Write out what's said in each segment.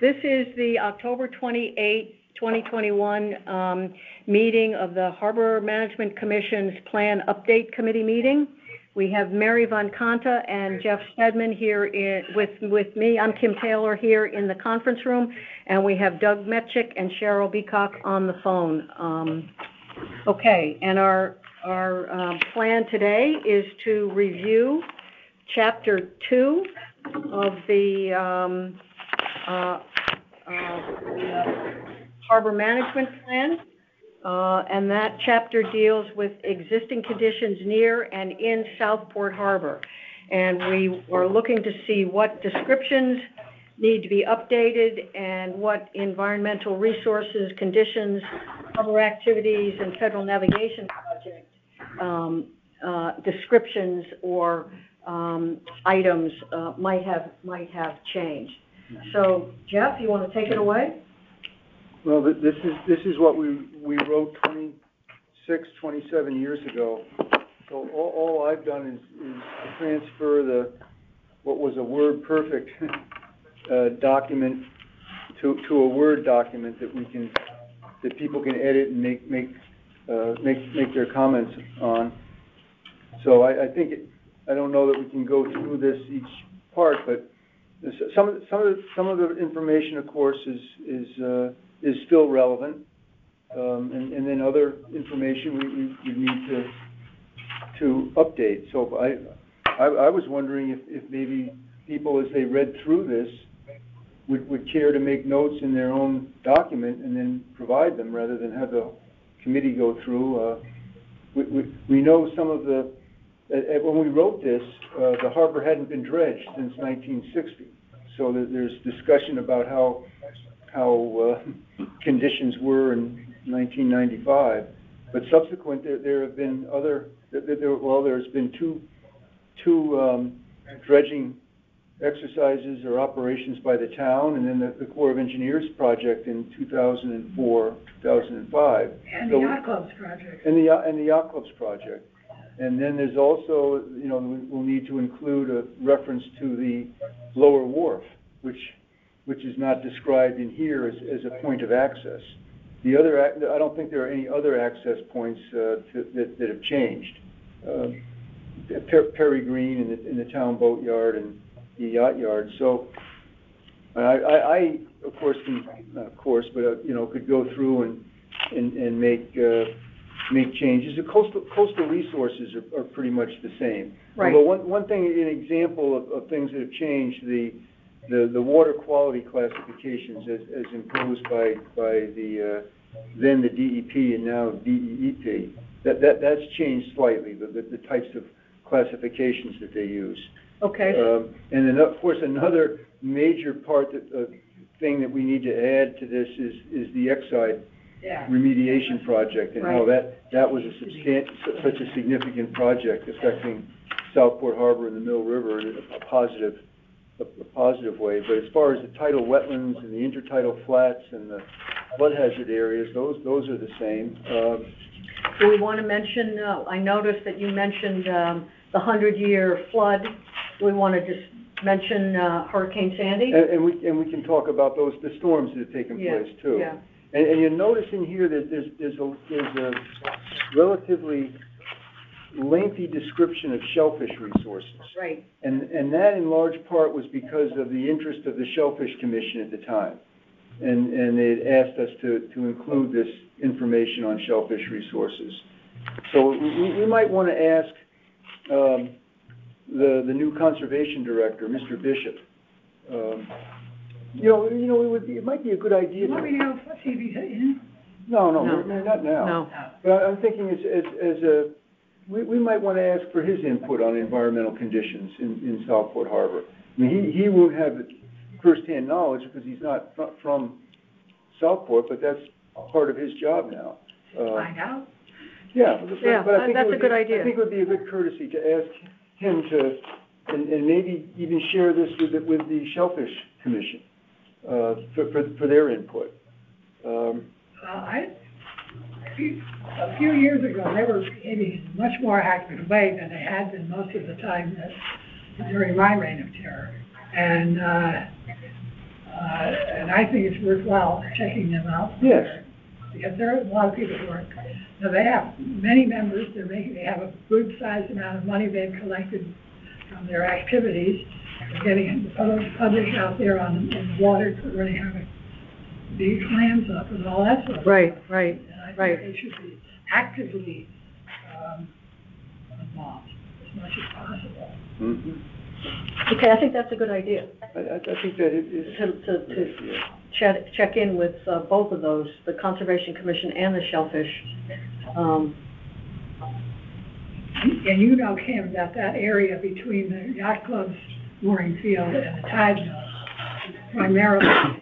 this is the October 28th, 2021 meeting of the Harbor Management Commission's Plan Update Committee meeting. We have Mary Von Kanta and Jeff Stedman here with me. I'm Kim Taylor here in the conference room, and we have Doug Metchick and Cheryl Beacock on the phone. Okay, and our plan today is to review Chapter 2 of the Harbor Management Plan. And that chapter deals with existing conditions near and in Southport Harbor. And we are looking to see what descriptions need to be updated and what environmental resources, conditions, harbor activities, and federal navigation project descriptions or items might have changed. So, Jeff, you want to take it away? Well, this is what we wrote 27 years ago. So all I've done is transfer what was a Word perfect document to a Word document that people can edit and make their comments on. So I think I don't know that we can go through this each part, but some of the information, of course, is still relevant, and then other information we need to update. So I was wondering if maybe people, as they read through this, would care to make notes in their own document and then provide them rather than have the committee go through. We know some of the when we wrote this, the harbor hadn't been dredged since 1960. So there's discussion about how conditions were in 1995, but subsequent there have been there's been two dredging exercises or operations by the town, and then the Corps of Engineers project in 2004, 2005. And the Yacht Clubs project. And the Yacht Clubs project. And then there's also, we'll need to include a reference to the lower wharf, which is not described in here as a point of access. I don't think there are any other access points that have changed. Perry Green in the town boatyard and the yacht yard. So I of course, not of course, but could go through and make changes. The coastal resources are pretty much the same. Right. Although one thing, an example of things that have changed, the water quality classifications as imposed by the then the DEP and now DEEP, that's changed slightly, the types of classifications that they use. Okay. And then, of course, another major thing that we need to add to this is the Exide remediation project, and how that was such a significant project affecting Southport Harbor and the Mill River in a positive way. But as far as the tidal wetlands and the intertidal flats and the flood hazard areas, those are the same. Do we want to mention, I noticed that you mentioned the 100-year flood. Do we want to just mention Hurricane Sandy? And we can talk about the storms that have taken place too. Yeah. And you notice in here that there's a relatively lengthy description of shellfish resources. Right. And that in large part was because of the interest of the Shellfish Commission at the time. And they had asked us to include this information on shellfish resources. So we might want to ask the new conservation director, Mr. Bishop. It might be a good idea. You want me to go see if he's in? No, not now. No. But I'm thinking we might want to ask for his input on environmental conditions in Southport Harbor. I mean, he won't have first-hand knowledge because he's not from Southport, but that's part of his job now. Find out. Yeah, but I think that's a good idea. I think it would be a good courtesy to ask him to, and maybe even share this with the Shellfish Commission for their input. A few years ago, they were behaving in a much more active way than they had been most of the time during my reign of terror. And I think it's worthwhile checking them out. Yes. Because there are a lot of people who are, now they have many members, they have a good sized amount of money they've collected from their activities, getting the public out there on the water, running having big clams up and all that sort of Right, stuff. right, And I right. think they should be actively involved as much as possible. Mm-hmm. Okay, I think that's a good idea, I think that it is. to check in with both of those, the Conservation Commission and the Shellfish. And you know, Kim, that area between the yacht club's mooring field and the tide mill is primarily a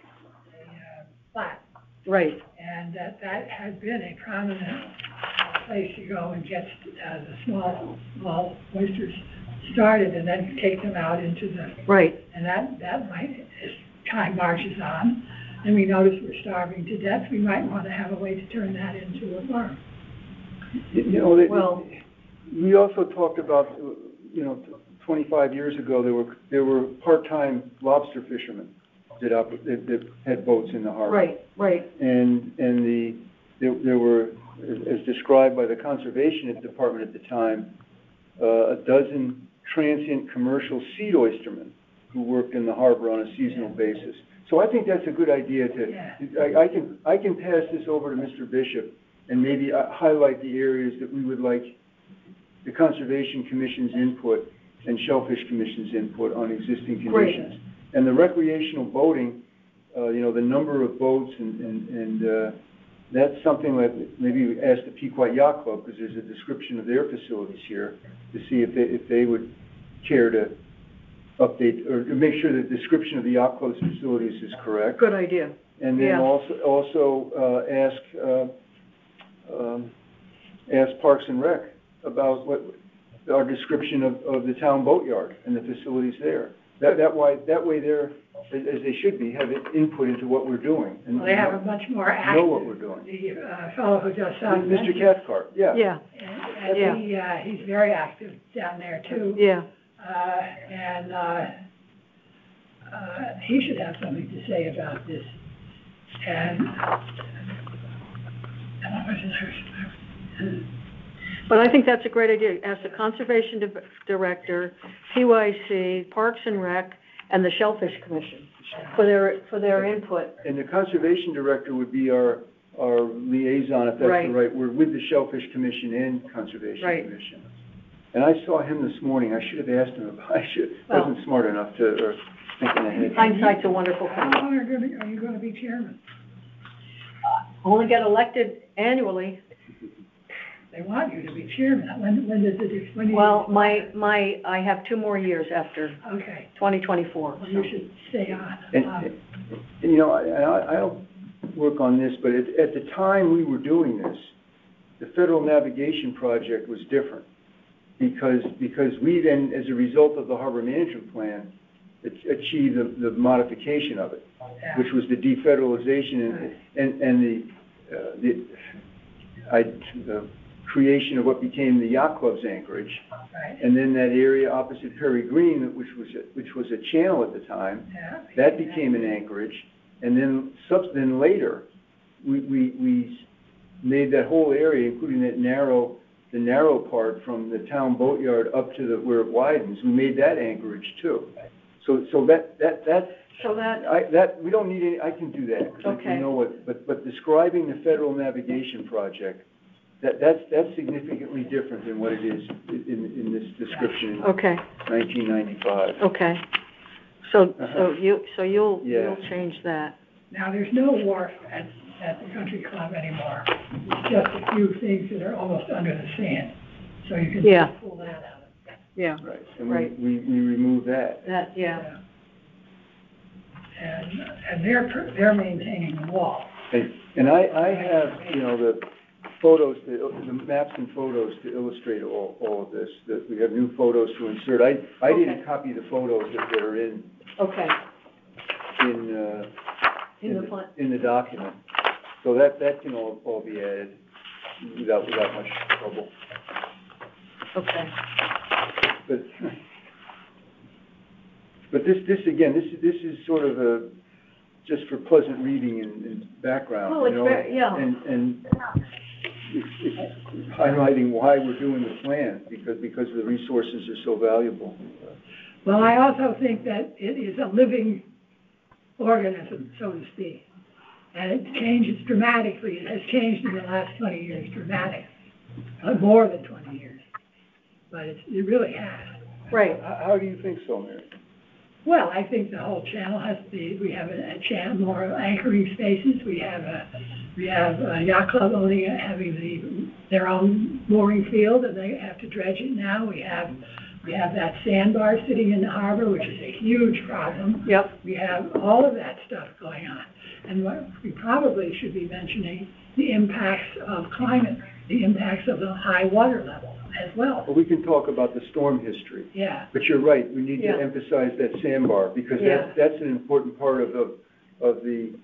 flat. Right, And that has been a prominent place to go and get the small oysters started and then take them out into the, right. and that might, as time marches on, and we notice we're starving to death, we might want to have a way to turn that into a farm. You know, Well, we also talked about, 25 years ago, there were part-time lobster fishermen that had boats in the harbor. right, right, And there were, as described by the Conservation Department at the time, a dozen transient commercial seed oystermen who worked in the harbor on a seasonal basis. So I think that's a good idea I can pass this over to Mr. Bishop and maybe highlight the areas that we would like the Conservation Commission's input and Shellfish Commission's input on existing conditions. Great. And the recreational boating, the number of boats and that's something that maybe we ask the Pequot Yacht Club, because there's a description of their facilities here, to see if they would care to update or to make sure the description of the yacht club's facilities is correct. good idea. And then Yeah. also ask Parks and Rec about what our description of the town boatyard and the facilities there. That way they're, as they should be, have input into what we're doing. And Well, they have a much more active. know what we're doing. The fellow who just Mr. Cathcart, yeah. Yeah, And he's very active down there too. yeah. He should have something to say about this. But I think that's a great idea. Ask the Conservation Director, PYC, Parks and Rec, and the Shellfish Commission for their input. And the Conservation Director would be our liaison, if that's Right. the right word, with the Shellfish Commission and Conservation Right. Commission. And I saw him this morning, I should have asked him, Well- wasn't smart enough or thinking ahead. Hindsight's a wonderful How thing. long are you gonna be chairman? Only get elected annually. They want you to be chairman. When does it, when do you? Well, I have 2 more years after Okay, 2024. well, you should stay on. And I'll work on this, but at the time we were doing this, the Federal Navigation Project was different. Because we then, as a result of the Harbor Management Plan, achieved the modification of it, Yeah. which was the defederalization and the creation of what became the Yacht Club's anchorage. Right, And then that area opposite Perry Green, which was a channel at the time, yeah. that became an anchorage. And then later, we made that whole area, including the narrow part from the town boatyard up to where it widens, we made that anchorage too. So we don't need any, I can do that, because Okay. I know what, but describing the Federal Navigation Project, that's significantly different than what it is in this description in Okay, 1995. okay. So Uh-huh. you'll Yeah. change that. Now, there's no wharf at the country club anymore. It's just a few things that are almost under the sand, so you can Yeah. pull that out. Yeah, Right, and Right. we removed that. that, yeah. And they're maintaining the wall. And I have, the photos, the maps and photos to illustrate all of this, that we have new photos to insert. I Okay. didn't copy the photos that are in Okay, in the plan. the document. So that can all be added without much trouble. Okay. But this again, this is sort of just for pleasant reading and background, Well, it's very, yeah. And it's highlighting why we're doing the plan, because the resources are so valuable. Well, I also think that it is a living organism, so to speak. And it changes dramatically. It has changed in the last 20 years, dramatically. More than 20 years. But it really has. Right. How do you think so, Mary? Well, I think the whole channel has to be, we have a channel, more anchoring spaces. We have a yacht club having their own mooring field, and they have to dredge it now. We have that sandbar sitting in the harbor, which is a huge problem. Yep. We have all of that stuff going on. And what we probably should be mentioning, the impacts of climate, the impacts of the high water level as well. Well, we can talk about the storm history. Yeah. But you're right, we need Yeah. to emphasize that sandbar, because Yeah. that's an important part of the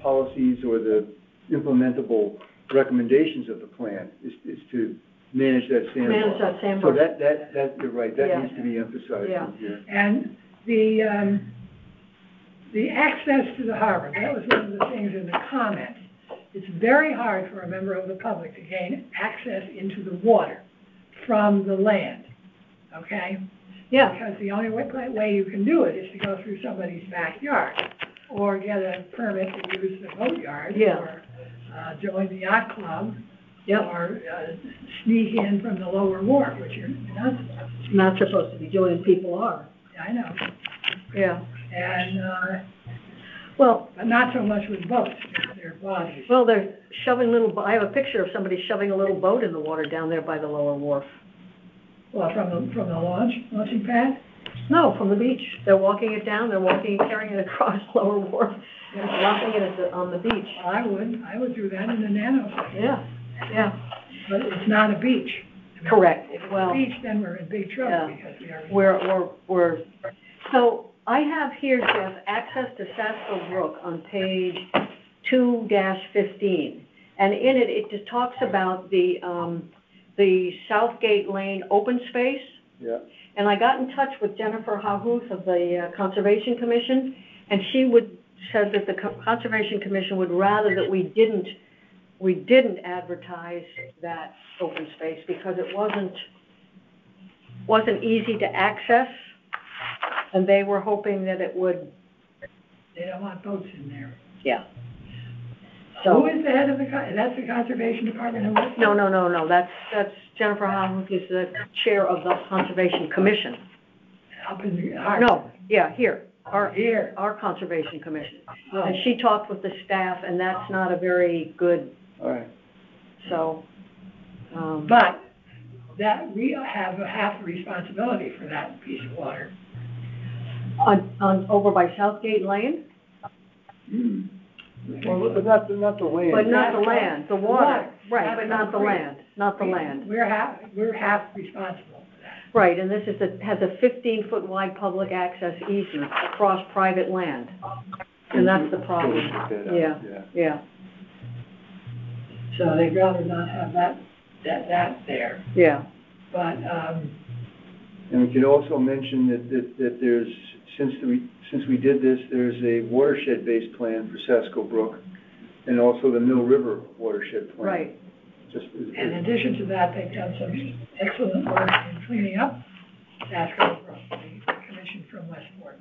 policies or the implementable recommendations of the plan, is to manage that sandbar. Manage that sandbar. So that, you're right, that Yeah. needs to be emphasized Yeah. in here. And the access to the harbor, that was one of the things in the comments. It's very hard for a member of the public to gain access into the water from the land, okay? Yeah. Because the only way you can do it is to go through somebody's backyard, or get a permit to use the boatyard, Yeah. or join the yacht club, Yep. or sneak in from the lower wharf, which you're not supposed to be doing, and people are. I know. Yeah. And, Well, but not so much with boats, their bodies. well, they're shoving I have a picture of somebody shoving a little boat in the water down there by the lower wharf. Well, from the launching pad? No, from the beach. They're walking it down, carrying it across lower wharf, and dropping it on the beach. Well, I would do that in a nanosecond. Yeah, yeah. But it's not a beach. I mean, Correct. If it's Well, a beach, then we're in big trouble, yeah. because we are. We're, so I have here, Jeff, access to Sasko Brook on page 2-15. And in it, it just talks about the Southgate Lane open space. Yeah. And I got in touch with Jennifer Hauhuth of the Conservation Commission, and she said that the Conservation Commission would rather that we didn't advertise that open space, because it wasn't easy to access, and they were hoping that it would. They don't want boats in there. Yeah. Who is the head of that's the Conservation Department? No, that's Jennifer Hauhuth is the chair of the Conservation Commission. Up in the harbor? No, yeah, here. Here. Our Conservation Commission. Oh. And she talked with the staff, and that's not a very good, All right. so. But that, we have half the responsibility for that piece of water. Over by Southgate Lane? Well, but not the land. But not the land, the water, right, but not the land, We're half responsible for that. Right, and this has a 15-foot wide public access easement across private land. And that's the problem. Yeah. So they'd rather not have that there. Yeah. But, And we could also mention that there's, since we did this, there's a watershed-based plan for Sasko Brook, and also the Mill River watershed plan. Right. in addition to that, they've done some excellent work in cleaning up Sasko Brook, the commission from Westport.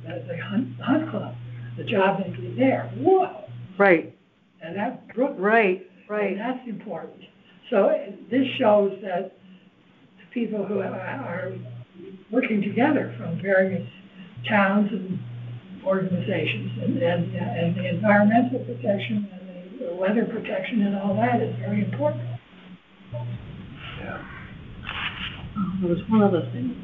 The Hunt Club, the job they did there, whoa! Right. And that brook. Right. And that's important. So this shows that the people who are working together from various towns and organizations and the environmental protection and the weather protection and all that is very important. Yeah. There was one other thing.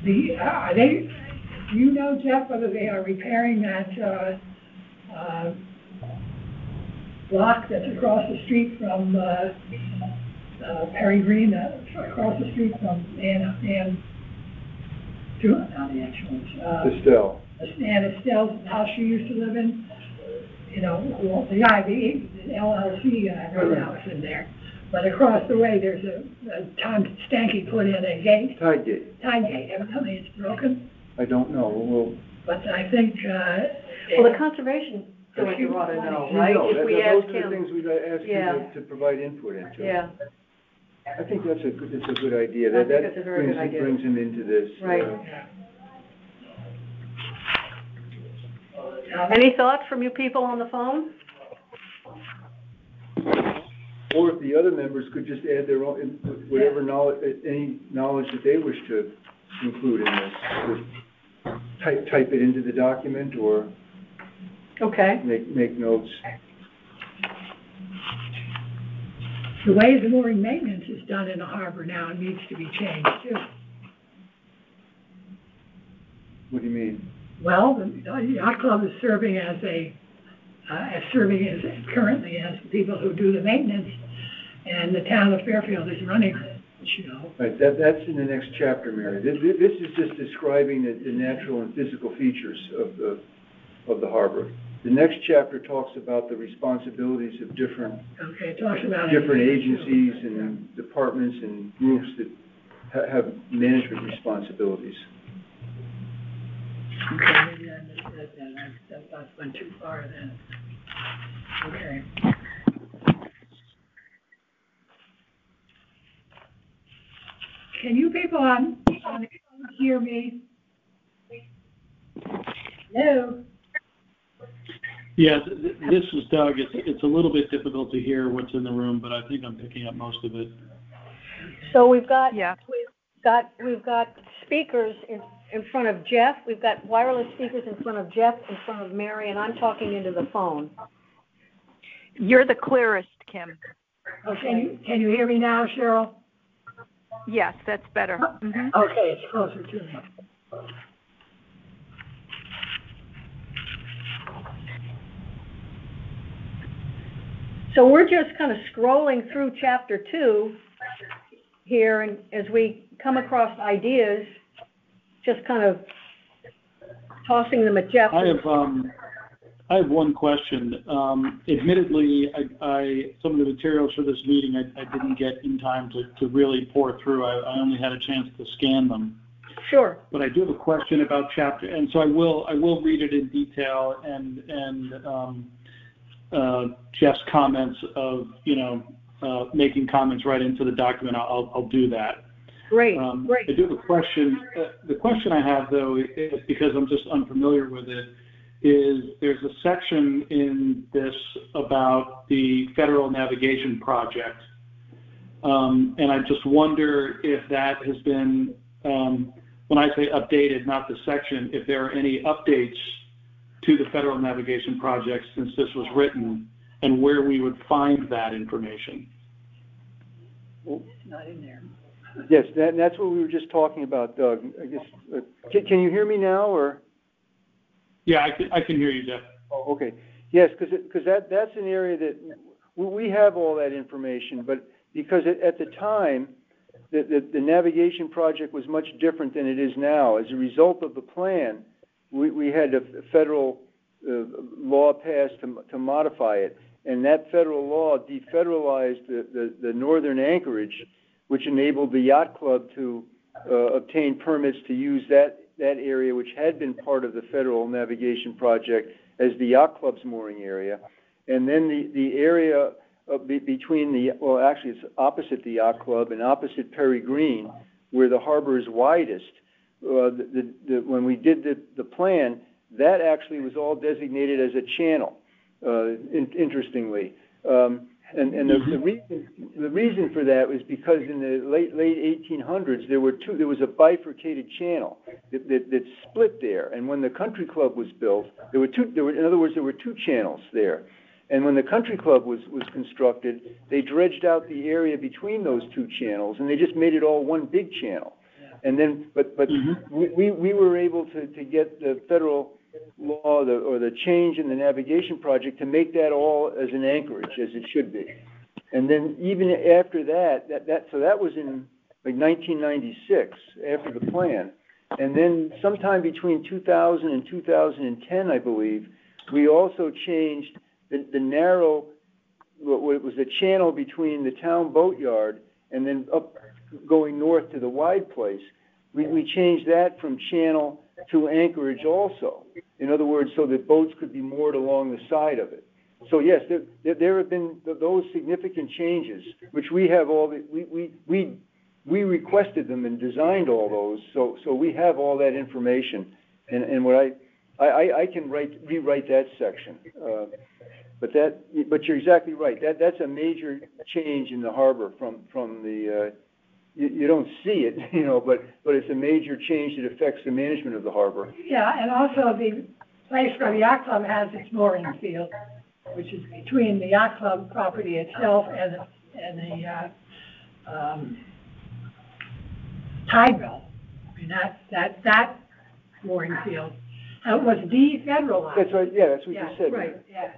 Do you know, Jeff, whether they are repairing that block that's across the street from Perry Green, across the street from Ann Estelle. Ann Estelle's house she used to live in? You know, the LLC right now is in there. But across the way, there's Tom Stanky put in a gate. Tide gate. Tide gate, evidently it's broken, I don't know, we'll. but I think, Well, the conservation director ought to know, right? If we ask Those are the him. things we'd ask Yeah. him to provide input into. Yeah, I think it's a good idea. I think it's a very good idea. Brings him into this. right. Any thoughts from you people on the phone? Or if the other members could just add their own, whatever knowledge, any knowledge that they wish to include in this. Just type it into the document or Okay. make notes. the way the mooring maintenance is done in the harbor now needs to be changed too. What do you mean? Well, the yacht club is serving currently as the people who do the maintenance, and the town of Fairfield is running it, you know. Right, that's in the next chapter, Mary. This is just describing the natural and physical features of the harbor. The next chapter talks about the responsibilities of different Okay, it talks about different agencies and departments and groups that have management responsibilities. Okay, maybe I misread that. That went too far then. Okay. Can you people on the phone hear me? Hello? Yeah, this is Doug. It's a little bit difficult to hear what's in the room, but I think I'm picking up most of it. So we've got speakers in front of Jeff. We've got wireless speakers in front of Jeff, in front of Mary, and I'm talking into the phone. You're the clearest, Kim. Okay, can you hear me now, Cheryl? Yes, that's better. Mm-hmm. Okay, it's closer to me. So we're just kind of scrolling through chapter 2 here, and as we come across ideas, just kind of tossing them at Jeff. I have one question. Admittedly, some of the materials for this meeting I didn't get in time to really pour through. I only had a chance to scan them. Sure. But I do have a question about chapter, and so I will read it in detail and Jeff's comments of making comments right into the document. I'll do that. Great. Great. I do have a question. The question I have though is because I'm just unfamiliar with it. Is there's a section in this about the Federal Navigation Project, and I just wonder if that has been, when I say updated, not the section, if there are any updates to the Federal Navigation Project since this was written, and where we would find that information. It's not in there. Yes, that's what we were just talking about, Doug. I guess, can you hear me now, or? Yeah, I can hear you, Jeff. Oh, okay. Yes, because that's an area that we have all that information, but because at the time, the navigation project was much different than it is now. As a result of the plan, we had a federal law passed to modify it, and that federal law defederalized the northern anchorage, which enabled the yacht club to obtain permits to use that area, which had been part of the Federal Navigation Project, as the yacht club's mooring area. And then the area between actually it's opposite the yacht club and opposite Perry Green, where the harbor is widest. When we did the plan, that actually was all designated as a channel, interestingly. And the reason for that was because in the late 1800s there was a bifurcated channel that split there, and when the country club was built, there were two channels there, and when the country club was constructed, they dredged out the area between those two channels, and they just made it all one big channel. And then, but we were able to get the federal law or the change in the navigation project to make that all as an anchorage, as it should be. And then even after so that was in like 1996, after the plan. And then sometime between 2000 and 2010, I believe, we also changed the narrow what was the channel between the town boatyard and then up going north to the wide place. We changed that from channel to anchorage also. In other words, so that boats could be moored along the side of it. So yes, there have been those significant changes, which we have all, we requested them and designed all those, so we have all that information. And what I can rewrite that section. But you're exactly right. That's a major change in the harbor from the, you don't see it, but it's a major change that affects the management of the harbor. Yeah, and also the place where the yacht club has its mooring field, which is between the yacht club property itself and the tide belt. I mean, that mooring field was defederalized. That's right. Yeah, that's what you said. Right. Yeah,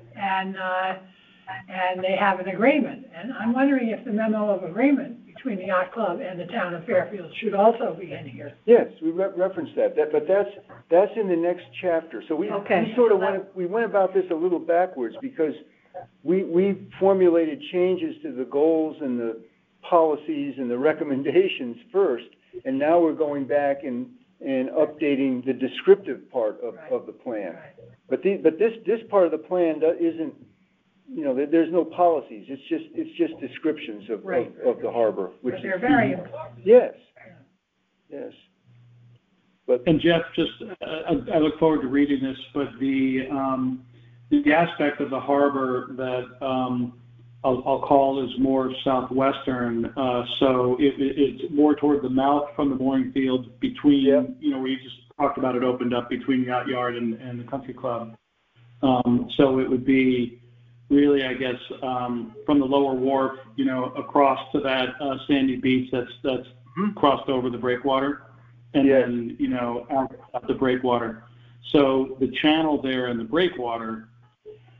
and they have an agreement, and I'm wondering if the memo of agreement between the yacht club and the town of Fairfield should also be in here. Yes, we referenced that, but that's in the next chapter. So we sort of went about this a little backwards because we formulated changes to the goals and the policies and the recommendations first, and now we're going back and updating the descriptive part of the plan. Right. But this part of the plan isn't, there's no policies. It's just descriptions of the harbor, which they're very important. Yes. But and Jeff, I look forward to reading this. But the aspect of the harbor that I'll call is more southwestern. So it's more toward the mouth from the mooring field between, where you just talked about it opened up between Yacht Yard and the country club. So it would be really, I guess, from the lower wharf, across to that sandy beach that's crossed over the breakwater, and then, out the breakwater. So the channel there and the breakwater,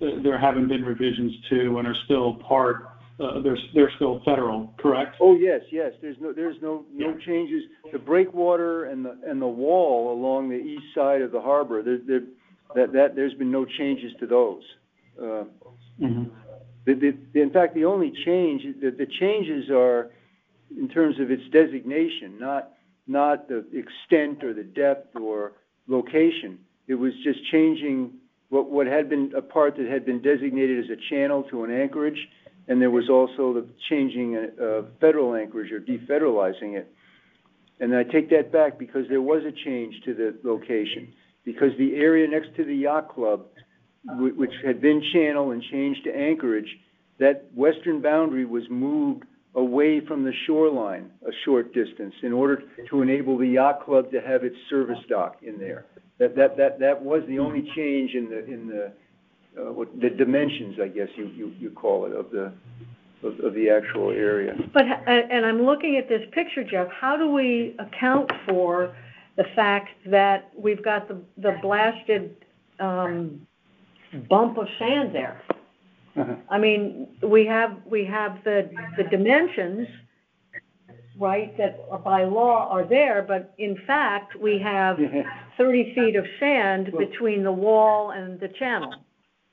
there haven't been revisions to, and are still part. They're still federal, correct? Oh yes. There's no changes. The breakwater and the wall along the east side of the harbor. There's been no changes to those. In fact, the only change, the changes are in terms of its designation, not the extent or the depth or location. It was just changing what had been a part that had been designated as a channel to an anchorage, and there was also the changing federal anchorage or defederalizing it. And I take that back because there was a change to the location, because the area next to the yacht club, which had been channel and changed to anchorage, that western boundary was moved away from the shoreline a short distance in order to enable the yacht club to have its service dock in there. That was the only change in the dimensions, I guess you call it, of the actual area. But and I'm looking at this picture, Jeff. How do we account for the fact that we've got the blasted bump of sand there? I mean, we have the dimensions, right, that are by law are there, but in fact we have 30 feet of sand between the wall and the channel.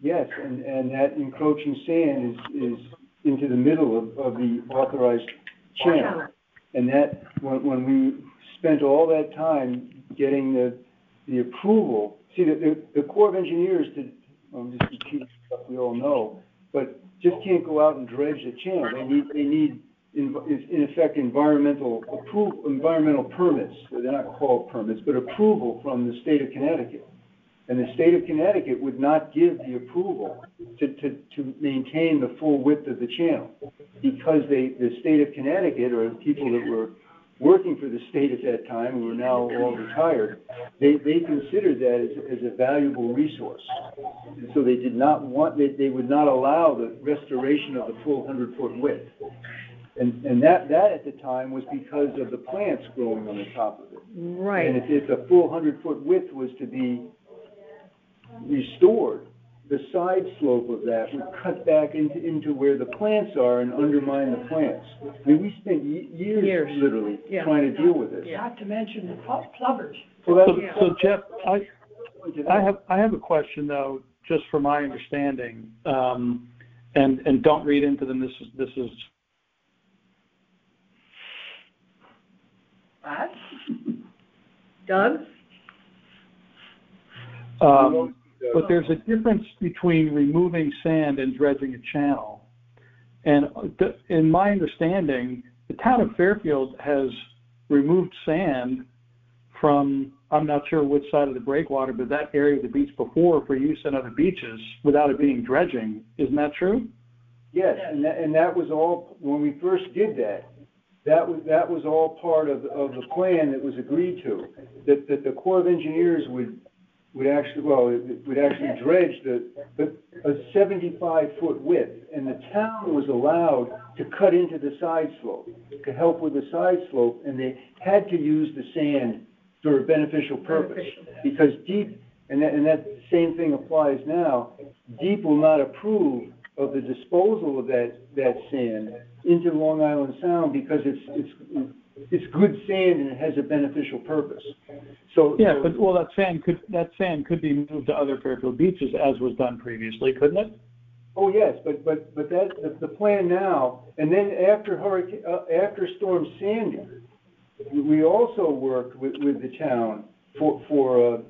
Yes, and that encroaching sand is into the middle of the authorized channel. And that, when we spent all that time getting the approval, see, the Corps of Engineers did, just repeat stuff we all know, but just can't go out and dredge the channel. They need in effect environmental permits. They're not called permits, but approval from the state of Connecticut. And the state of Connecticut would not give the approval to maintain the full width of the channel, because the state of Connecticut, or the people that were working for the state at that time, who are now all retired, they considered that as a valuable resource. And so they did not they would not allow the restoration of the full 100-foot width. And that at the time was because of the plants growing on the top of it. Right. And if the full 100-foot width was to be restored, the side slope of that would cut back into where the plants are and undermine the plants. I mean, we spent years literally trying to deal with this. Not to mention the plovers. So Jeff, I have a question though, just for my understanding. And don't read into them. This is. What? Doug? But there's a difference between removing sand and dredging a channel. And in my understanding, the town of Fairfield has removed sand from, I'm not sure which side of the breakwater, but that area of the beach before for use on other beaches without it being dredging. Isn't that true? Yes, and that was all, when we first did that was all part of the plan that was agreed to, that the Corps of Engineers would actually dredge a 75-foot width, and the town was allowed to cut into the side slope to help with the side slope, and they had to use the sand for a beneficial purpose, because DEEP, and that same thing applies now, DEEP will not approve of the disposal of that sand into Long Island Sound because it's good sand and it has a beneficial purpose. So yeah, but that sand could be moved to other Fairfield beaches as was done previously, couldn't it? Oh yes, but that's the plan now. And then after Storm Sandy, we also worked with the town for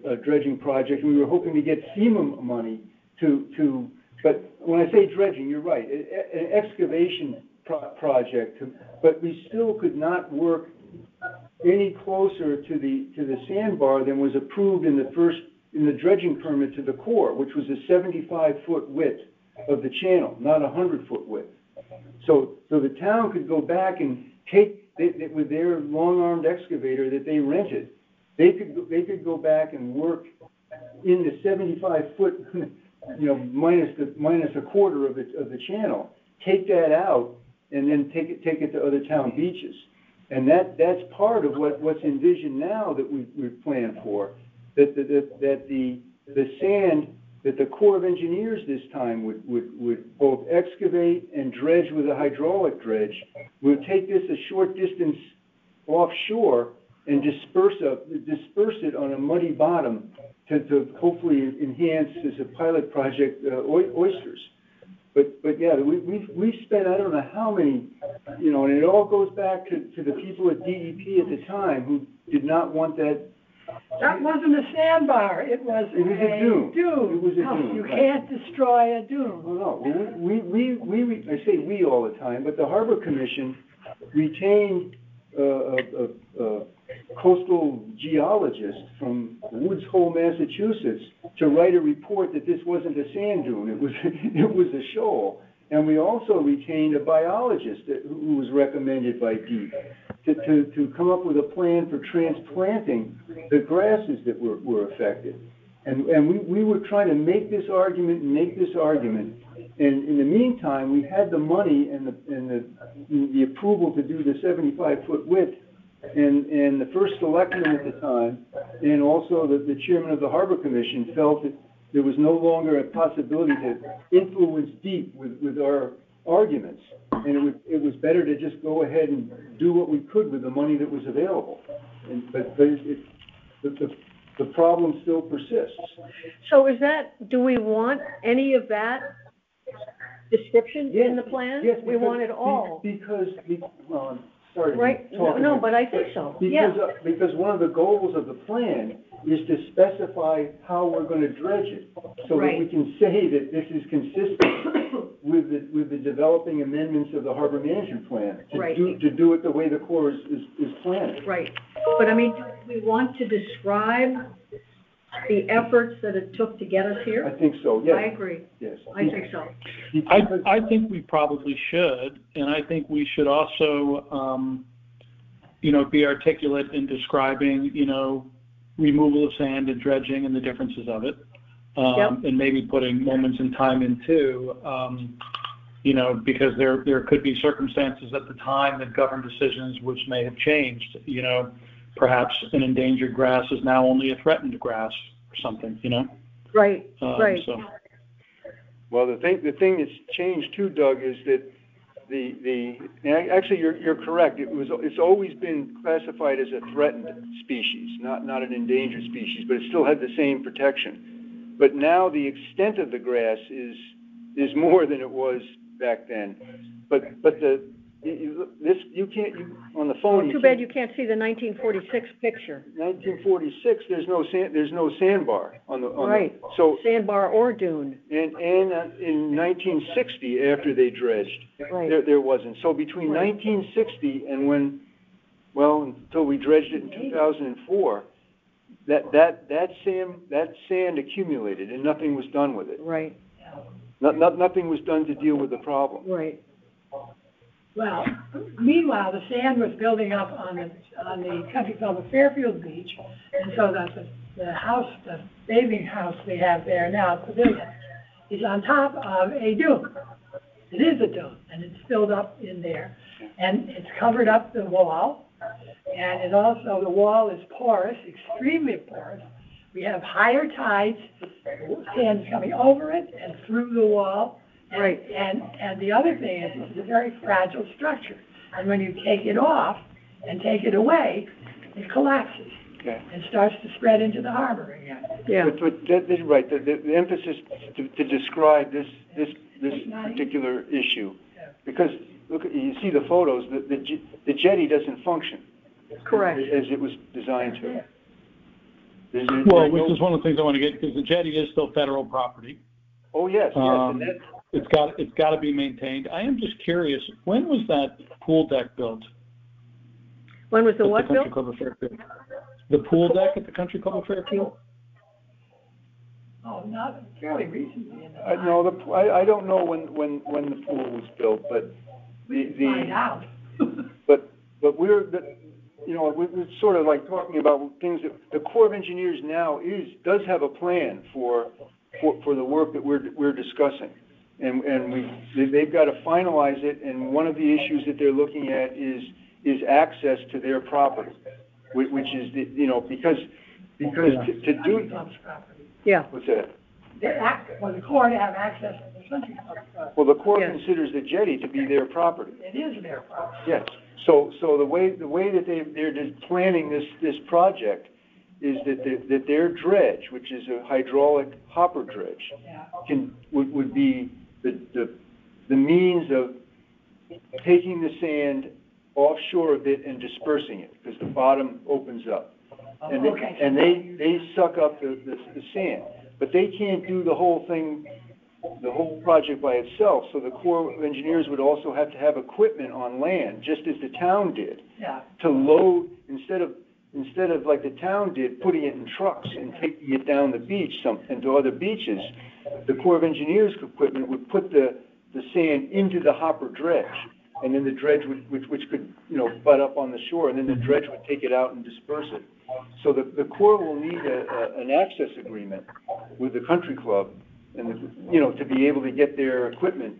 a dredging project. We were hoping to get FEMA money to. But when I say dredging, you're right, an excavation project. But we still could not work any closer to the sandbar than was approved in the dredging permit to the Corps, which was a 75-foot width of the channel, not a 100-foot width. So the town could go back and take with their long-armed excavator that they rented. They could go back and work in the 75-foot. Minus a quarter of the channel, take that out, and then take it to other town beaches, and that's part of what's envisioned now that we've planned for. That the sand that the Corps of Engineers this time would both excavate and dredge with a hydraulic dredge. We'll take this a short distance offshore and disperse it on a muddy bottom to hopefully enhance as a pilot project oysters. But yeah, we've spent I don't know how many, and it all goes back to the people at DEP at the time who did not want that. That wasn't a sandbar. It was a dune. It was a dune. You can't destroy a dune. Oh, no. We I say we all the time, but the Harbor Commission retained a coastal geologist from Woods Hole, Massachusetts, to write a report that this wasn't a sand dune, it was a shoal. And we also retained a biologist who was recommended by DEEP to come up with a plan for transplanting the grasses that were affected. And we were trying to make this argument. And in the meantime, we had the money and the approval to do the 75-foot width. And the first selectman at the time, and also the chairman of the Harbor Commission, felt that there was no longer a possibility to influence DEEP with our arguments. And it was better to just go ahead and do what we could with the money that was available. But the problem still persists. So do we want any of that description in the plan? Yes, we want it all. Because sorry. Right? No, but I think so. Because one of the goals of the plan is to specify how we're going to dredge it, so that we can say that this is consistent with the developing amendments of the Harbor Management Plan to do it the way the Corps is planning. Right. But I mean, do we want to describe the efforts that it took to get us here? I think so. Yes. I agree. Yes. I think so. I think we probably should, and I think we should also, be articulate in describing, removal of sand and dredging and the differences of it, and maybe putting moments in time in too, because there could be circumstances at the time that govern decisions which may have changed. Perhaps an endangered grass is now only a threatened grass or something. Right. So. Well, the thing that's changed too, Doug, is that actually you're correct. It's always been classified as a threatened species, not an endangered species, but it still had the same protection. But now the extent of the grass is is more than it was back then. But you can't, on the phone. Too bad you can't see the 1946 picture. 1946, there's no sandbar on the. Right. So. Sandbar or dune. And in 1960, after they dredged, right. there wasn't. So between right. 1960 and until we dredged it in 2004, that sand accumulated and nothing was done with it. Right. Nothing was done to deal with the problem. Right. Well, meanwhile, the sand was building up on the country club of Fairfield Beach, and so that the bathing house they have there now, pavilion, is on top of a dune. It is a dune, and it's filled up in there, and it's covered up the wall, and the wall is porous, extremely porous. We have higher tides, sand's coming over it and through the wall. Right. And the other thing is, it's a very fragile structure. And when you take it off and take it away, it collapses. Okay. And starts to spread into the harbor again. Yeah. But that's right. The emphasis to describe this particular issue, because look, you see the photos. The jetty doesn't function. Correct. As it was designed to. Which is one of the things I want to get, because the jetty is still federal property. Oh yes, and that. It's got to be maintained. I am just curious, when was that pool deck built? When was the what built? Country Club of Fairfield. The pool deck at the Country Club of Fairfield? Oh, not fairly recently. I don't know when the pool was built, but we find out. but we're sort of like talking about things that the Corps of Engineers now does have a plan for the work that we're discussing. And they've got to finalize it, and one of the issues that they're looking at is access to their property, which is because to do. Yeah. What's that? The Corps to have access to the country club. Well, the Corps considers the jetty to be their property. It is their property. Yes. So the way that they're just planning this project is that their dredge, which is a hydraulic hopper dredge, would be the means of taking the sand offshore a bit and dispersing it, because the bottom opens up. And they suck up the sand. But they can't do the whole thing, the whole project by itself, so the Corps of Engineers would also have to have equipment on land, just as the town did, to load, instead of like the town did, putting it in trucks and taking it down the beach and to other beaches. The Corps of Engineers equipment would put the sand into the hopper dredge, and then the dredge which could butt up on the shore, and then the dredge would take it out and disperse it. So the Corps will need an access agreement with the country club, and to be able to get their equipment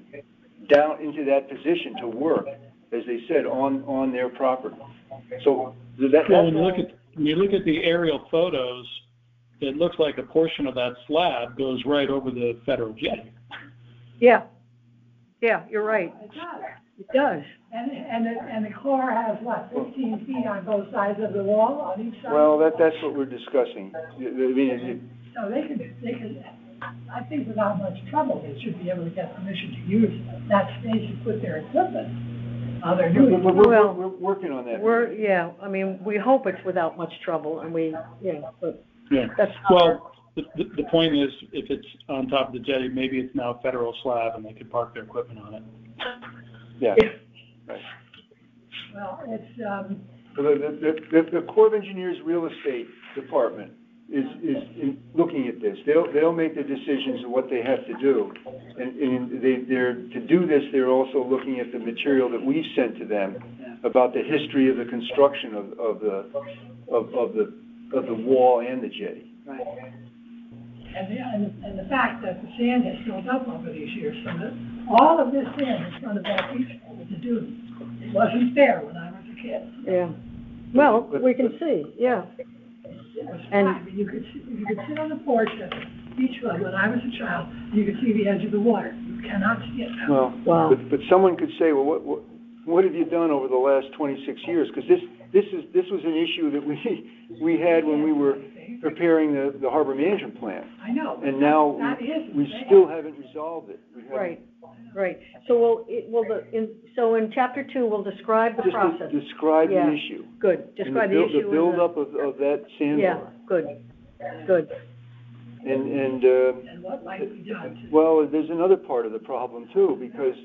down into that position to work, as they said, on their property. So when you look at the aerial photos, it looks like a portion of that slab goes right over the federal jetty. Yeah, you're right. It does. And the Corps has 15 feet on both sides of the wall on each side. Well, that's what we're discussing. So they could. I think without much trouble, they should be able to get permission to use that space to put their equipment on their new. We're working on that. We hope it's without much trouble, and that's the point is, if it's on top of the jetty, maybe it's now a federal slab, and they could park their equipment on it. Yeah. Right. Well, it's the Corps of Engineers Real Estate Department is looking at this. They'll make the decisions of what they have to do, and they're to do this. They're also looking at the material that we've sent to them about the history of the construction of the wall and the jetty. Right. And the fact that the sand has built up over these years, so that all of this sand in front of that beach was a dune. It wasn't there when I was a kid. Yeah. Well, we can see. Yeah. It was fine. You could sit on the porch at the beach club when I was a child. You could see the edge of the water. You cannot see it now. Well, but someone could say, well, what have you done over the last 26 years? Because this was an issue that we had when we were preparing the harbor management plan. I know. And now That is. we still haven't resolved it. We haven't- Right, right. So so in chapter 2, we'll describe the process. Just to describe Yeah. the issue. Good, describe the issue. The buildup of that sandbar. Yeah, good, good. And what might be done to. well, there's another part of the problem too, because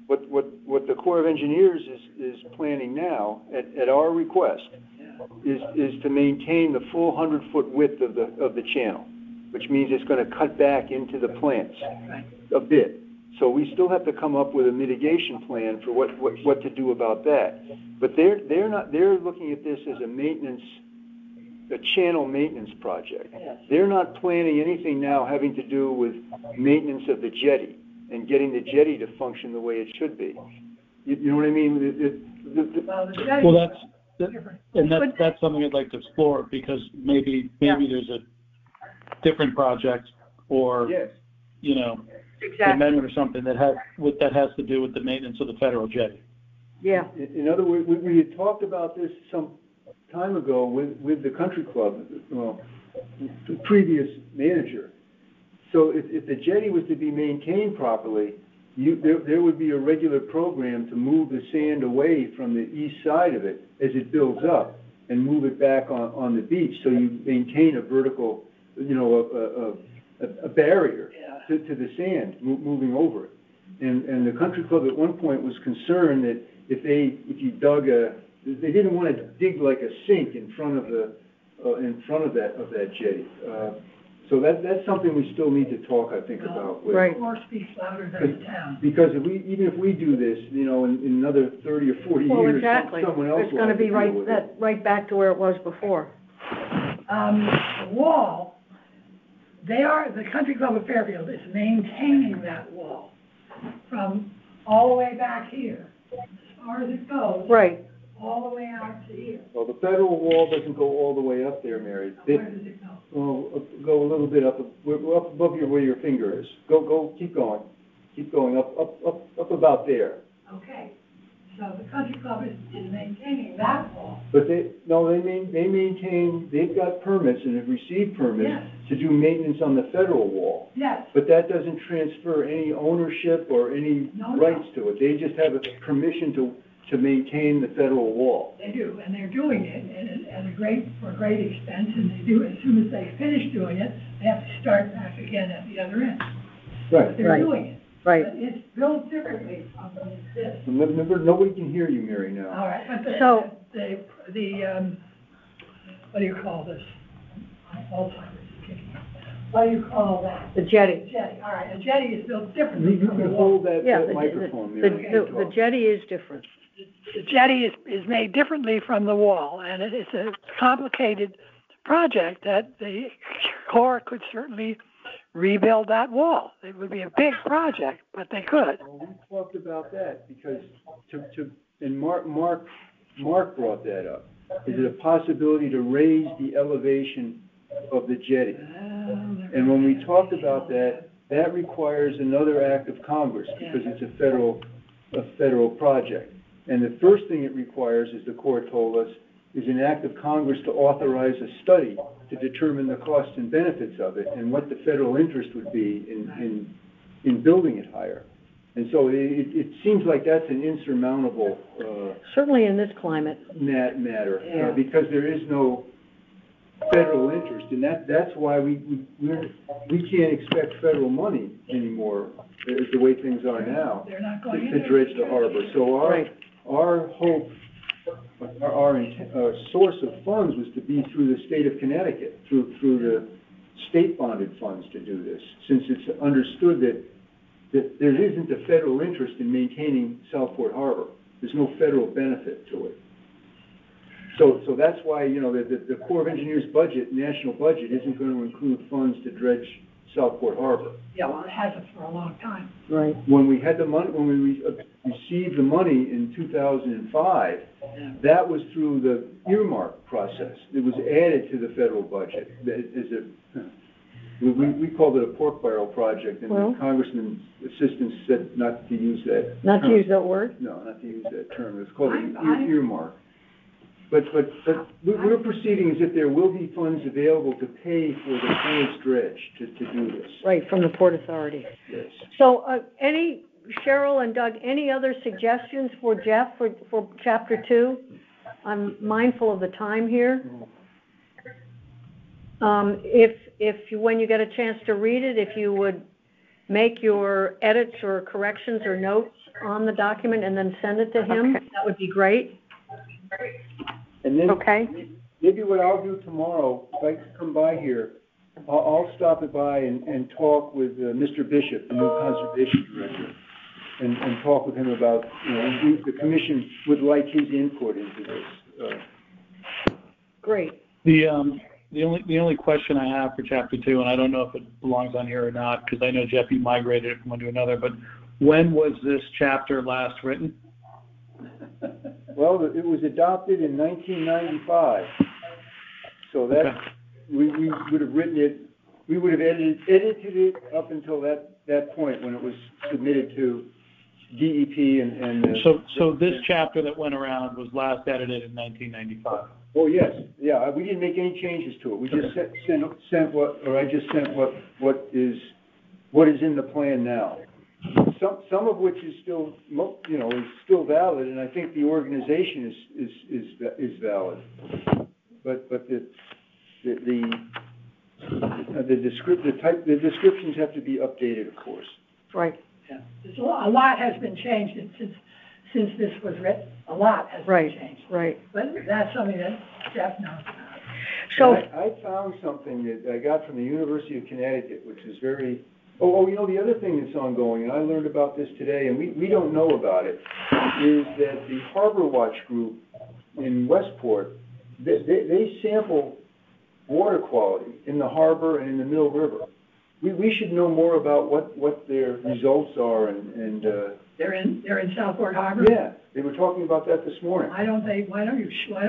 what the Corps of Engineers is planning now, at our request, is to maintain the full 100-foot width of the channel, which means it's gonna cut back into the plants a bit. So we still have to come up with a mitigation plan for what to do about that. But they're looking at this as a channel maintenance project. They're not planning anything now having to do with maintenance of the jetty and getting the jetty to function the way it should be. You know what I mean? Well, that's something I'd like to explore, because maybe there's a different project or, Yes. you know, Exactly. amendment or something that has to do with the maintenance of the federal jetty. Yeah. In other words, we had talked about this some time ago with the country club, the previous manager. So if the jetty was to be maintained properly, there would be a regular program to move the sand away from the east side of it as it builds up and move it back on the beach, so you maintain a vertical, a barrier to the sand moving over it. And the country club at one point was concerned that if you dug they didn't want to dig like a sink in front of that jetty. So that's something we still need to talk, I think, about. Right. Of course, speaks louder than the town. Because even if we do this, in another 30 or 40 Well, years, exactly. someone else It's will gonna have to be deal with it. right back to where it was before. The wall, the country club of Fairfield is maintaining that wall from all the way back here, as far as it goes. Right. All the way out to here. Well, the federal wall doesn't go all the way up there, Mary. Where does it go? Well, go a little bit up above where your finger is. Keep going, up about there. Okay, so the country club is maintaining that wall. But they've got permits and have received permits Yes. to do maintenance on the federal wall. Yes, But that doesn't transfer any ownership or any No. rights to it. They just have a permission to maintain the federal wall. they do, and they're doing it for a great expense, and they do, as soon as they finish doing it, they have to start back again at the other end. Right. But they're Right. doing it. Right. But it's built differently from this. Remember, nobody can hear you, Mary, now. All right, but So- what do you call this? Alzheimer's is kicking in. What do you call that? The jetty. Jetty, all right, a jetty is built You differently from the can wall. hold that Yeah, microphone, the, Mary. the jetty is different. The jetty is made differently from the wall, and it's a complicated project that the Corps could certainly rebuild that wall. It would be a big project, but they could. Well, we talked about that because and Mark brought that up. Is it a possibility to raise the elevation of the jetty? And when we talked about that, that requires another act of Congress because it's a federal project. And the first thing it requires, as the Corps told us, is an act of Congress to authorize a study to determine the costs and benefits of it and what the federal interest would be in building it higher. And so it seems like that's an insurmountable Certainly in this climate. matter because there is no federal interest, and that's why we can't expect federal money anymore, as the way things are now, They're not going to dredge the harbor. So our hope, our source of funds was to be through the state of Connecticut, through the state bonded funds to do this, since it's understood that there isn't a federal interest in maintaining Southport Harbor. There's no federal benefit to it. So that's why, the Corps of Engineers budget, national budget, isn't going to include funds to dredge Southport Harbor. Yeah, well, it hasn't for a long time. Right. When we had the money, when we received the money in 2005, that was through the earmark process. It was added to the federal budget. We called it a pork barrel project, and the congressman's assistant said not to use that term. Not to use that word? No, not to use that term. It's called an earmark. But we're proceeding as if there will be funds available to pay for the forest dredge to do this. Right, from the Port Authority. Yes. So, Cheryl and Doug, any other suggestions for Jeff for chapter 2? I'm mindful of the time here. When you get a chance to read it, if you would make your edits or corrections or notes on the document and then send it to him, Okay. that would be great. And then Okay. maybe what I'll do tomorrow, if I come by here, I'll stop it by and talk with Mr. Bishop, the new conservation director, and talk with him about, the commission would like his input into this. Great. The only question I have for chapter 2, and I don't know if it belongs on here or not, because I know Jeff, you migrated it from one to another, but when was this chapter last written? Well, it was adopted in 1995, so that, Okay. we would have written it, we would have edited it up until that point when it was submitted to DEP and So this chapter that went around was last edited in 1995? Oh, yes, yeah, we didn't make any changes to it, we just sent what is in the plan now. Some of which is still, is still valid, and I think the organization is valid. But the descriptions have to be updated, of course. Right. Yeah. A lot has been changed since this was written. A lot has been changed. Right. But that's something that Jeff knows about. So, I found something that I got from the University of Connecticut, which is very, the other thing that's ongoing, and I learned about this today, and we don't know about it, is that the Harbor Watch group in Westport, they sample water quality in the harbor and in the Mill River. We should know more about what their results are and They're in Southport Harbor? Yeah, they were talking about that this morning. Why don't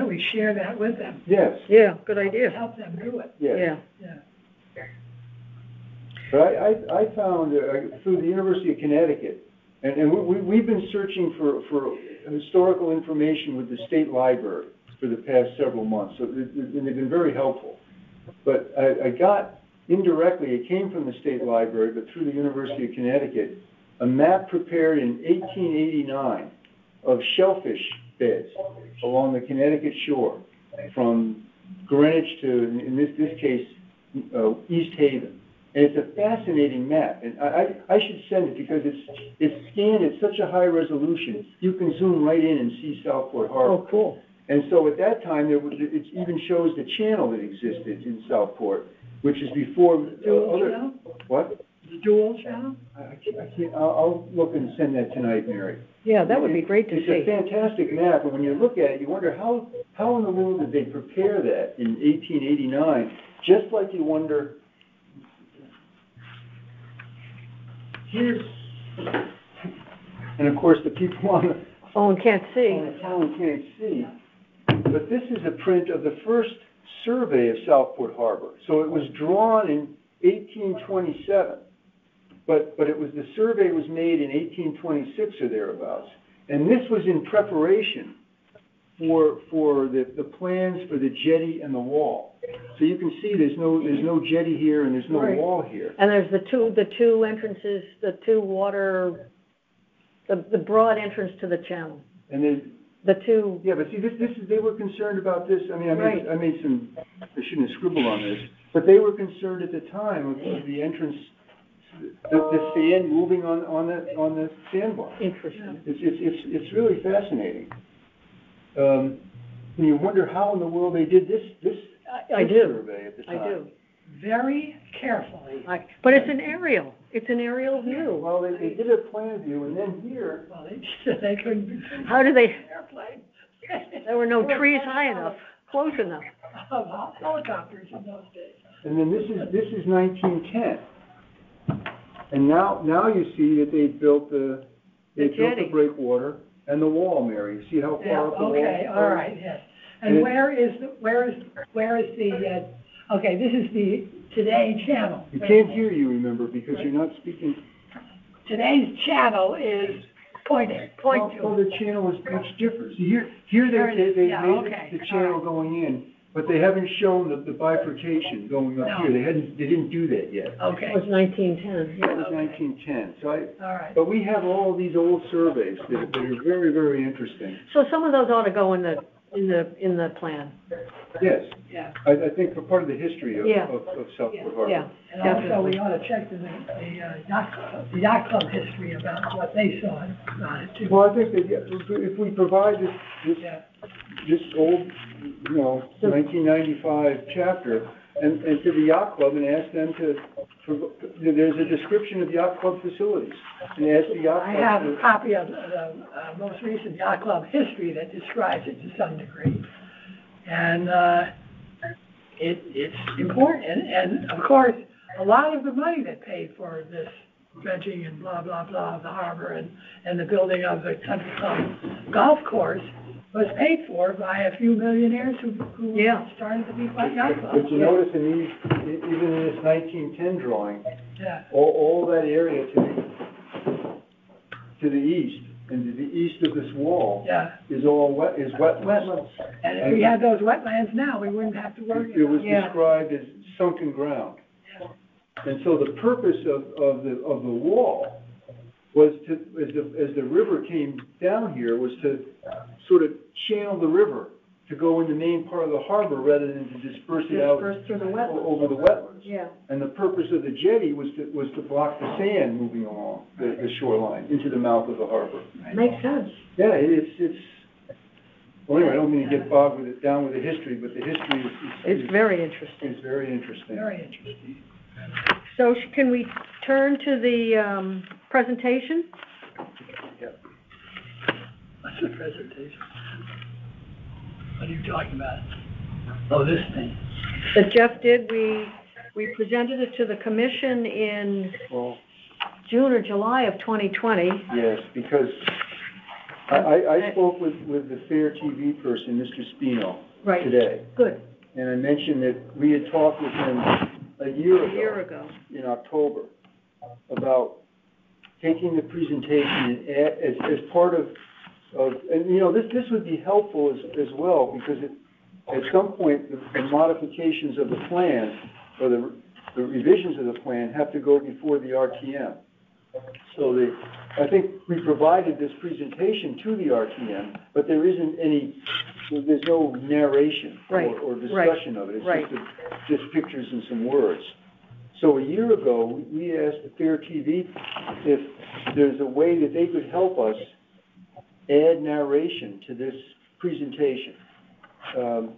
we share that with them? Yes. yeah, good idea. Help them do it. Yes. Yeah. But I found through the University of Connecticut, and we've been searching for historical information with the state library for the past several months, so and they've been very helpful. But I got indirectly, it came from the state library, but through the University of Connecticut, a map prepared in 1889 of shellfish beds along the Connecticut shore, from Greenwich to, in this case, East Haven. And it's a fascinating map, and I should send it because it's scanned at such a high resolution, you can zoom right in and see Southport Harbor. Oh, cool. And so at that time, it even shows the channel that existed in Southport, which is before Dual channel? What? The dual channel? I can't, I'll look and send that tonight, Mary. Yeah, that would be great to It's see. a fantastic map, and when you look at it, you wonder how in the world did they prepare that in 1889? Just like you wonder, and of course the people on the Phone can't see. phone can't see, but this is a print of the first survey of Southport Harbor. So it was drawn in 1827, but the survey was made in 1826 or thereabouts, and this was in preparation for the plans for the jetty and the wall. So you can see there's no jetty here and there's no wall here. And there's the two entrances, the two water, the broad entrance to the channel. And then The two. yeah, but see, this is they were concerned about this. I mean, I made some. I shouldn't have scribbled on this, but they were concerned at the time of the entrance, the sand moving on the sandbar. Interesting. It's really fascinating. And you wonder how in the world they did this I do. survey at the time. I do. Very carefully. But it's an aerial. It's an aerial view. Well, they did a plan view, and then here. Well, they couldn't. How do they? Airplane. There were no trees high enough, close enough. Of helicopters in those days. And then this is 1910. And now you see that they built the jetty. breakwater and the wall, Mary. You see how far up the wall? Okay, all right, yes. And where is the, okay, this is the Today channel. You can't hear you, remember, because you're not speaking. Today's channel is point Well, to. the channel is much different. See, here There it is. they Yeah, made okay. the channel All right. going in, but they haven't shown the bifurcation going up No. here. They didn't do that yet. Okay, It was 1910, That was Okay. 1910, so all right. but we have all these old surveys that are very, very interesting. So some of those ought to go in the plan. Yes, Yeah, I think for part of the history of, Yeah. of Southwood Harbor. Yeah, and also definitely. we ought to check the yacht club history about what they saw about it too. Well, I think that, yeah, if we provide Yeah, this old, 1995 chapter, and to the yacht club and ask them there's a description of yacht club facilities, and ask the yacht I club have a to. copy of the most recent yacht club history that describes it to some degree. And, it's important, and of course, a lot of the money that paid for this dredging and blah, blah, blah of the harbor and the building of the country club golf course was paid for by a few millionaires who Yeah. started to be quite yacht clubs. But you notice in these, even in this 1910 drawing, Yeah, all that area to the east, and to the east of this wall, yeah, is wetlands. and if we had those wetlands now, we wouldn't have to worry It was about it. Yeah. described as sunken ground. And so the purpose of the wall was to, as the river came down here, was to sort of channel the river to go in the main part of the harbor rather than to disperse it out Dispersed through the wetlands. over the wetlands. Yeah. And the purpose of the jetty was to block the sand moving along the shoreline into the mouth of the harbor. Makes sense. Yeah, it's, well, anyway, I don't mean to get bogged down with the history, but the history It's very interesting. is very interesting. Very interesting. So can we turn to the presentation? Yeah. What's the presentation? What are you talking about? Oh, this thing. That Jeff did, we presented it to the commission in Well, June or July of 2020. yes, because I spoke with the Fair TV person, Mr. Spino, Right. today, Good, and I mentioned that we had talked with him a year ago, in October, about taking the presentation and as part of, and this would be helpful as well, because at some point, the modifications of the plan, or the revisions of the plan, have to go before the RTM. So I think we provided this presentation to the RTM, but there isn't there's no narration Right, or discussion of it. It's right. just pictures and some words. So a year ago, we asked the Fair TV if there's a way that they could help us add narration to this presentation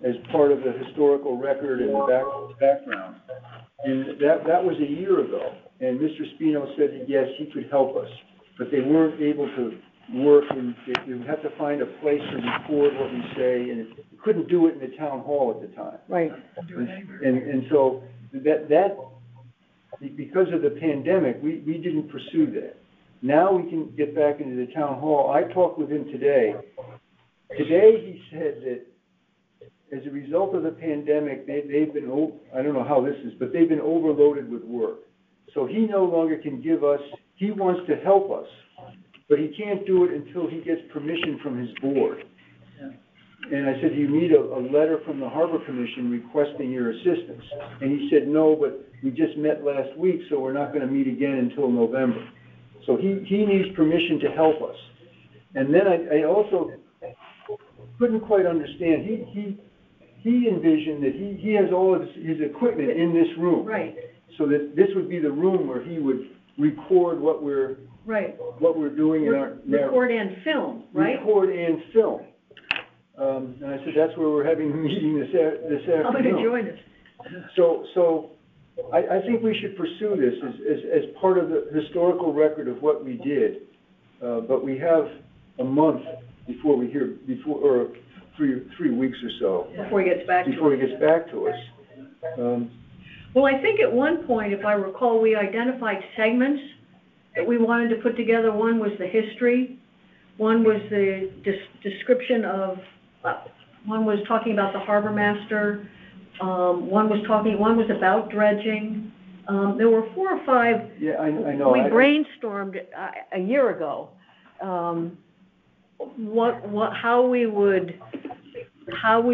as part of the historical record and the background. And that was a year ago. And Mr. Spino said that, yes, he could help us, but they weren't able to work, and they would have to find a place to record what we say, and we couldn't do it in the town hall at the time. right. And so that because of the pandemic, we didn't pursue that. Now we can get back into the town hall. I talked with him today. Today he said that as a result of the pandemic, they've been, I don't know how this is, but they've been overloaded with work. So he no longer can give us, he wants to help us, but he can't do it until he gets permission from his board. And I said, do you need a letter from the Harbor Commission requesting your assistance? And he said, no, but we just met last week, so we're not gonna meet again until November. So he needs permission to help us. And then I also couldn't quite understand, he envisioned that he has all of his equipment in this room. Right, So that this would be the room where he would record what we're right. doing in our Record and film, right? record and film. And I said, that's where we're having the meeting this afternoon. I'm gonna join us. So I think we should pursue this as part of the historical record of what we did. But we have a month before we hear, or 3 weeks or so. Before he gets back to us. Before he gets back to us. Well, I think at one point, if I recall, we identified segments that we wanted to put together. One was the history, one was the description of, one was talking about the harbor master, one was about dredging. There were 4 or 5. Yeah, I know. We brainstormed a year ago, how we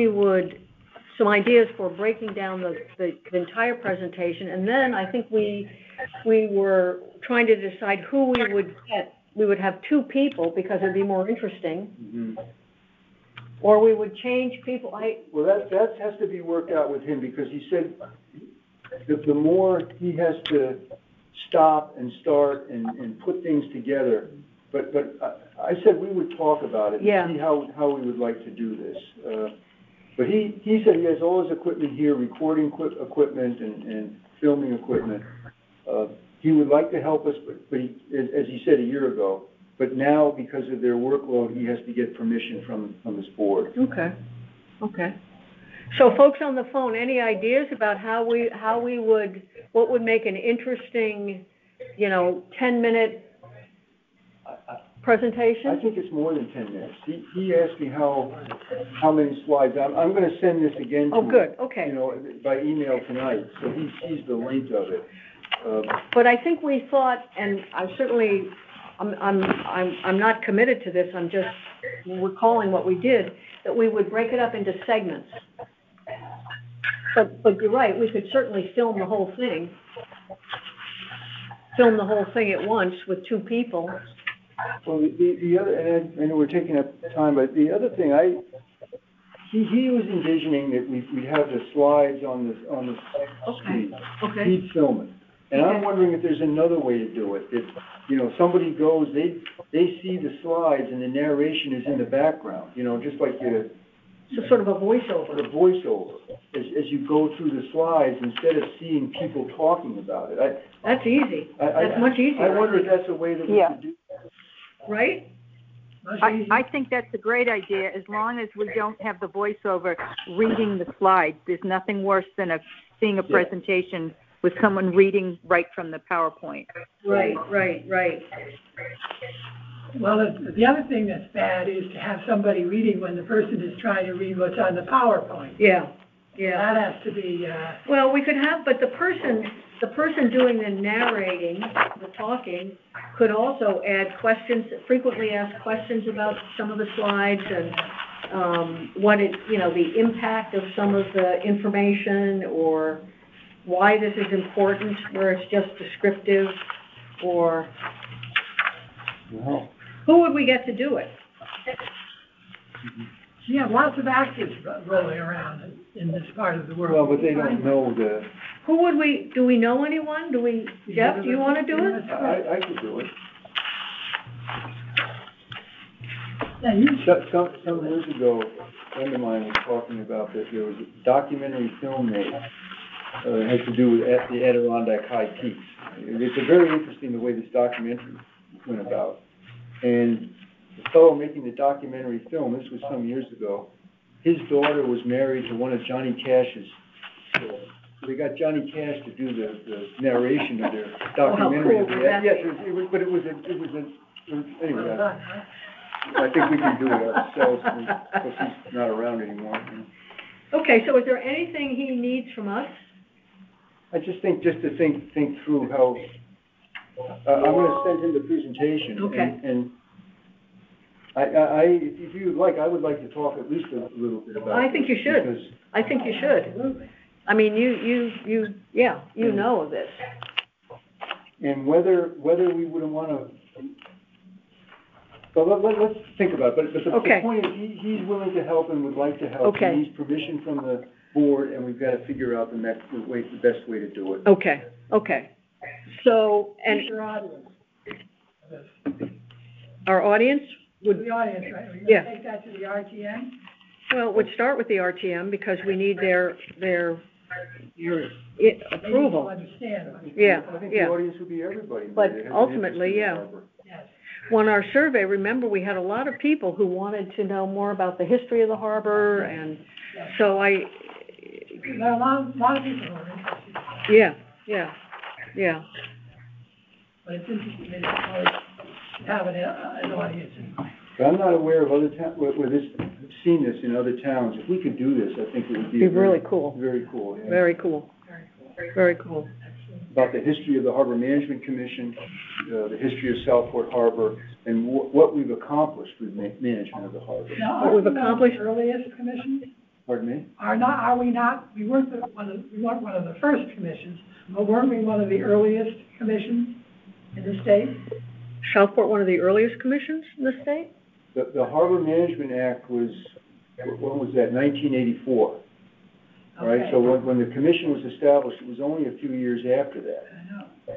would, some ideas for breaking down the entire presentation, and then I think we were trying to decide who we would get. We would have two people because it'd be more interesting. Mm-hmm. Or we would change people. Well, that has to be worked out with him, because he said the more he has to stop and start and put things together. But I said we would talk about it and see how we would like to do this. But he said he has all his equipment here, recording equipment and filming equipment. He would like to help us, but he, as he said a year ago, but now, because of their workload, he has to get permission from his board. Okay. So folks on the phone, any ideas about what would make an interesting, 10-minute presentation? I think it's more than 10 minutes. He asked me how many slides. I'm going to send this again to him. Good, okay. By email tonight, so he sees the length of it. But I think we thought, and I'm not committed to this, I'm just recalling what we did, that we would break it up into segments. But you're right, we could certainly film the whole thing at once with two people. Well, the other, and I know we're taking up time, but the other thing, he was envisioning that we'd have the slides on the screen. Okay. He'd film it. And I'm wondering if there's another way to do it. If, somebody goes, they see the slides and the narration is in the background, just like So sort of a voiceover. A voiceover, as you go through the slides, instead of seeing people talking about it. That's easy. That's much easier. I wonder if that's a way that we could do that. Right? I think that's a great idea, as long as we don't have the voiceover reading the slides. There's nothing worse than seeing a presentation with someone reading right from the PowerPoint. Right. Well, the other thing that's bad is to have somebody reading when the person is trying to read what's on the PowerPoint. Yeah. That has to be, Well, we could have, but the person doing the narrating, the talking, could also add questions, frequently asked questions about some of the slides and, the impact of some of the information, or why this is important, where it's just descriptive, or who would we get to do it? you have lots of actors rolling around in this part of the world. Well, but they don't know do we know anyone? Jeff, do you want to do it? I could do it. Yeah, Some years ago, a friend of mine was talking about that there was a documentary film made. It has to do with the Adirondack High Peaks. It's very interesting the way this documentary went about. And the fellow making the documentary film, this was some years ago, his daughter was married to one of Johnny Cash's. So they got Johnny Cash to do the narration of their documentary. Oh, how cool would that be? Yes, anyway. I think we can do it ourselves because he's not around anymore. Okay, so is there anything he needs from us? I just think to think through how I'm going to send him the presentation. Okay. And if you would like, I would like to talk at least a little bit about. I think you should. I think you should. I mean, you know of this. And whether we wouldn't want to. But let's think about it. But the point is, he's willing to help and would like to help. Okay. He needs permission from the board, and we've got to figure out the best way to do it. Okay. So, and your audience. our audience would, The audience, right? We're Yeah. gonna take that to the RTM? well, it would start with the RTM because we need their They approval. understand. Yeah. I think the audience would be everybody. But that has an ultimately, interest in the yeah. harbor. Yes. When our survey, remember, we had a lot of people who wanted to know more about the history of the harbor, and so There are a lot of people who are interested. yeah. But it's interesting that it's always have an audience in mind. But I'm not aware of other towns, I've seen this in other towns. If we could do this, I think it would be Be really cool. Very cool, yeah. Very cool. Very cool. Very cool. Excellent. about the history of the Harbor Management Commission, the history of Southport Harbor, and what we've accomplished with management of the harbor. Now, What we've accomplished. The earliest commissions? Pardon me? Are we not, we weren't one of the first commissions, but weren't we one of the earliest commissions in the state? Southport, one of the earliest commissions in the state? The Harbor Management Act was, when was that, 1984? Right, Okay. so when the commission was established, it was only a few years after that. I know.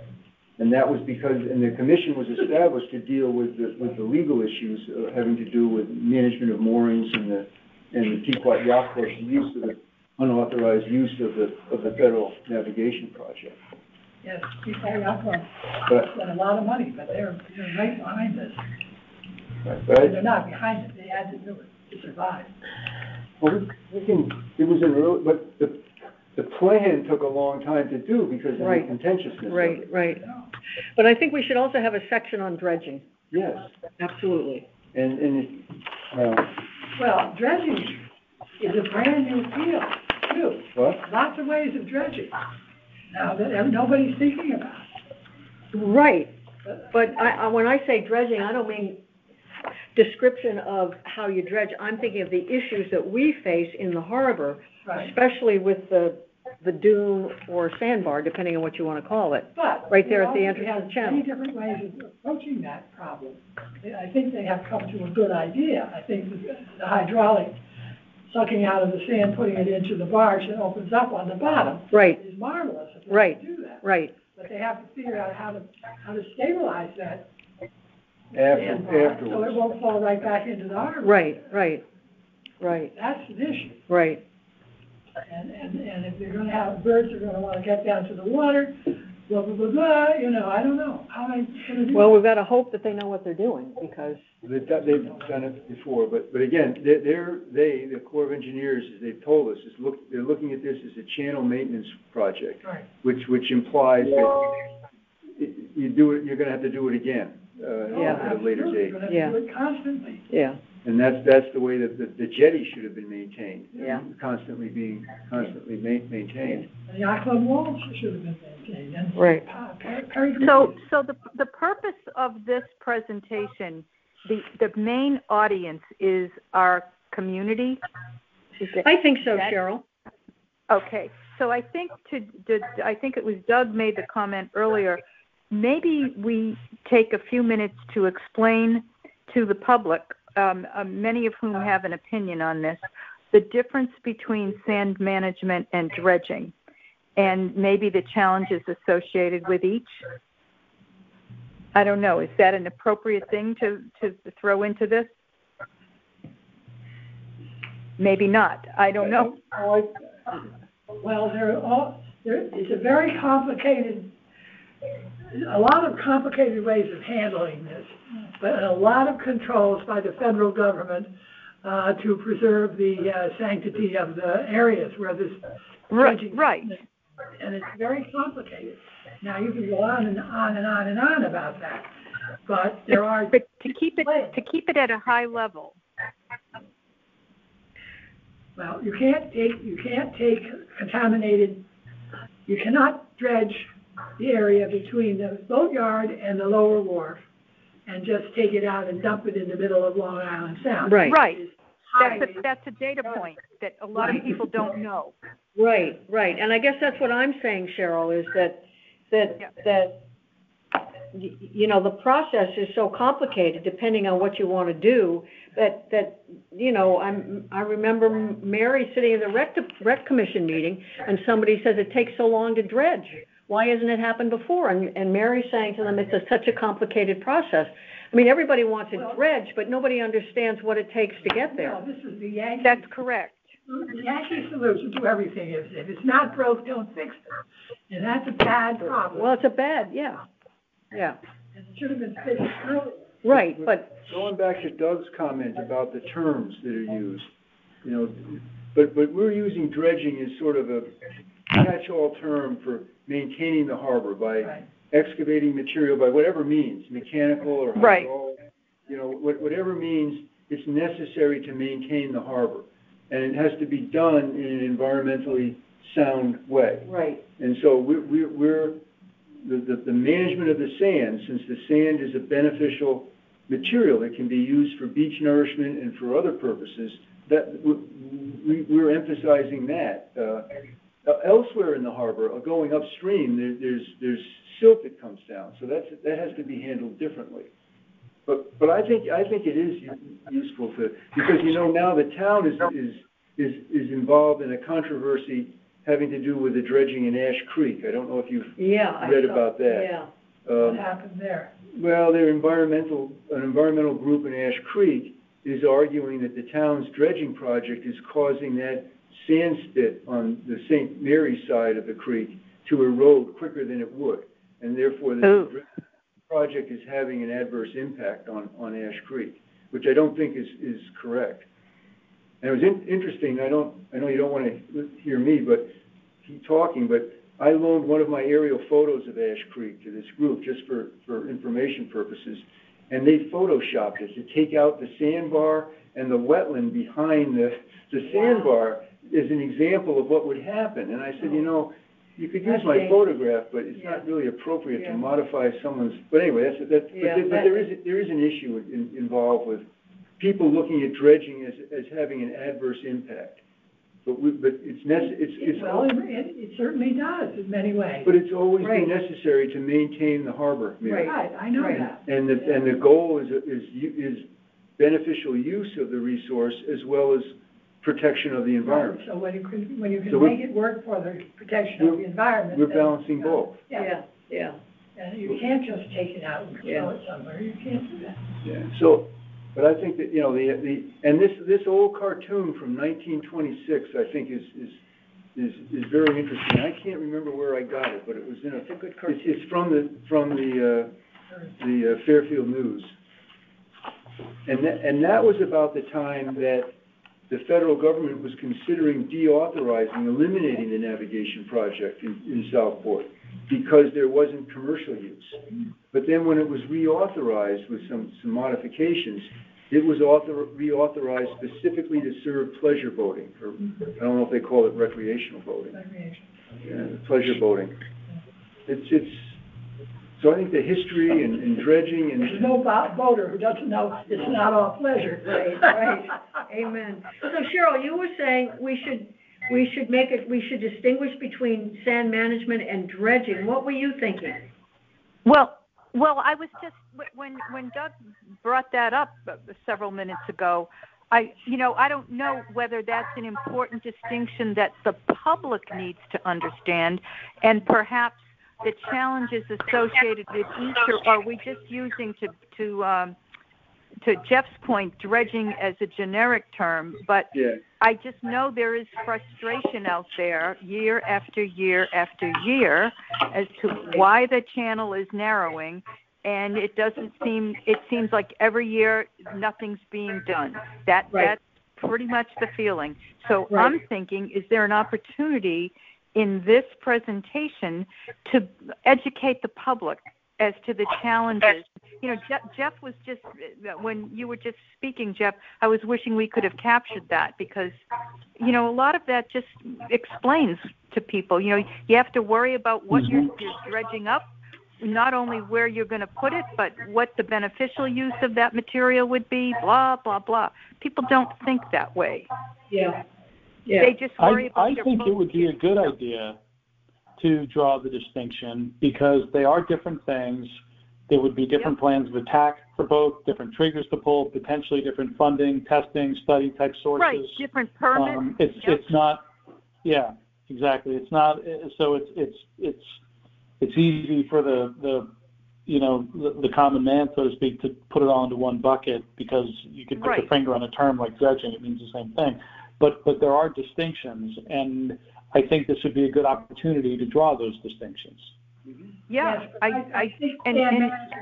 And that was because, and the commission was established to deal with the legal issues having to do with management of moorings and the Pequot Yacht Club's use of the unauthorized use of the federal navigation project. Yes, Pequot Yacht Club But, spent a lot of money, but they're right behind this. right, They're not behind it, they had to do it to survive. well, it was an early, but the plan took a long time to do because of the Right. contentiousness of Right, it. right. But I think we should also have a section on dredging. Yes, Absolutely. and Well, dredging is a brand new field, too. what? Lots of ways of dredging. Now, that nobody's thinking about. Right. But when I say dredging, I don't mean description of how you dredge. I'm thinking of the issues that we face in the harbor, Right. especially with the dune or sandbar, depending on what you want to call it. But. Right there at the you know, entrance of the we channel. have many different ways of approaching that problem. I think they have come to a good idea. I think the hydraulic sucking out of the sand, putting it into the barge that opens up on the bottom. Right. Is marvelous if they Right. can do that. Right. But they have to figure out how to stabilize that Afterwards. so it won't fall right back into the harbor. Right, right, right, That's the issue. right. And if they're gonna have, birds are gonna wanna get down to the water, blah, blah, blah, blah, I don't know, how am I gonna do Well, that? we've got to hope that they know what they're doing, because, They've done it before, but again, the Corps of Engineers, as they've told us, they're looking at this as a channel maintenance project, Right. which implies that you're gonna have to do it again, Yeah. at a later Absolutely. date. We're gonna Yeah. do it constantly. yeah, And that's the way that the jetty should have been maintained. Yeah. Constantly maintained. And the yacht club walls should have been maintained, and. Right. Perry. So the purpose of this presentation, the main audience is our community? Is it- I think so, that- Cheryl. Okay, so I think I think it was Doug made the comment earlier, maybe we take a few minutes to explain to the public, many of whom have an opinion on this, the difference between sand management and dredging, and maybe the challenges associated with each. I don't know, is that an appropriate thing to throw into this? Maybe not, I don't know. Well, it's a very complicated, a lot of complicated ways of handling this, but a lot of controls by the federal government to preserve the sanctity of the areas where this dredging. Right. And it's very complicated. Now, you can go on and on and on and on about that, but there are. But to keep it at a high level. Well, you can't take contaminated, you cannot dredge the area between the boatyard and the lower wharf and just take it out and dump it in the middle of Long Island Sound. Right. Right. Highly- That's a data point that a lot of people don't know. Right, right, and I guess that's what I'm saying, Cheryl, is that, the process is so complicated, depending on what you want to do, that, I remember Mary sitting in the rec commission meeting, and somebody says it takes so long to dredge. Why hasn't it happened before? And Mary's saying to them, it's such a complicated process. I mean, everybody wants it dredged, but nobody understands what it takes to get there. No, this is the Yankee. That's correct. The Yankee solution to everything is, if it's not broke, don't fix it. And that's a bad problem. Well, it's a bad, yeah. It should have been fixed earlier. Right, but, Going back to Doug's comment about the terms that are used, but we're using dredging as sort of a catch-all term for maintaining the harbor by Right. excavating material by whatever means, mechanical or Right. hydraulic, whatever means it's necessary to maintain the harbor. And it has to be done in an environmentally sound way. right, And so we're the management of the sand, since the sand is a beneficial material that can be used for beach nourishment and for other purposes, that we're emphasizing that. Elsewhere in the harbor, going upstream, there's silt that comes down, so that has to be handled differently. But I think it is useful because now the town is involved in a controversy having to do with the dredging in Ash Creek. I don't know if you've read about that. Yeah. What happened there? Well, an environmental group in Ash Creek is arguing that the town's dredging project is causing that sand spit on the St. Mary's side of the creek to erode quicker than it would, and therefore the project is having an adverse impact on Ash Creek, which I don't think is correct. And it was interesting. I know you don't want to hear me, but keep talking. But I loaned one of my aerial photos of Ash Creek to this group just for information purposes, and they photoshopped it to take out the sandbar and the wetland behind the sandbar as an example of what would happen. And I said, you could use my photograph, but it's not really appropriate to modify someone's. But anyway, but there is an issue involved with people looking at dredging as having an adverse impact. But it certainly does in many ways. But it's always been necessary to maintain the harbor. Right, I know that. And the goal is beneficial use of the resource as well as protection of the environment. So when you can make it work for the protection of the environment, we're balancing both. Yeah. And you can't just take it out and throw it somewhere. You can't do that. Yeah. So, but I think that and this old cartoon from 1926, I think is very interesting. I can't remember where I got it, but it was in It's a good cartoon. It's from the Fairfield News, and that was about the time that the federal government was considering eliminating the navigation project in Southport because there wasn't commercial use. But then when it was reauthorized with some modifications, it was reauthorized specifically to serve pleasure boating, or I don't know if they call it recreational boating. Pleasure boating. So I think the history and dredging and... There's no boater who doesn't know it's not all pleasure. Right. Amen. So Cheryl, you were saying we should distinguish between sand management and dredging. What were you thinking? Well, I was just, when Doug brought that up several minutes ago, I don't know whether that's an important distinction that the public needs to understand, and perhaps the challenges associated with each, or are we just using, to Jeff's point, dredging as a generic term? But I just know there is frustration out there year after year after year as to why the channel is narrowing, and it seems like every year nothing's being done. That's pretty much the feeling. So I'm thinking, is there an opportunity in this presentation to educate the public as to the challenges? Jeff was just, when you were just speaking, Jeff, I was wishing we could have captured that because, a lot of that just explains to people, you have to worry about what you're dredging up, not only where you're going to put it, but what the beneficial use of that material would be, blah, blah, blah. People don't think that way. Yeah. They just worry about I think it would be a good idea to draw the distinction because they are different things. There would be different plans of attack for both, different triggers to pull, potentially different funding, testing, study type sources. Right, different permits. It's not. Yeah, exactly. It's not. So it's easy for the common man, so to speak, to put it all into one bucket because you could put your finger on a term like dredging. It means the same thing. But there are distinctions, and I think this would be a good opportunity to draw those distinctions. Yeah, Yes, I think and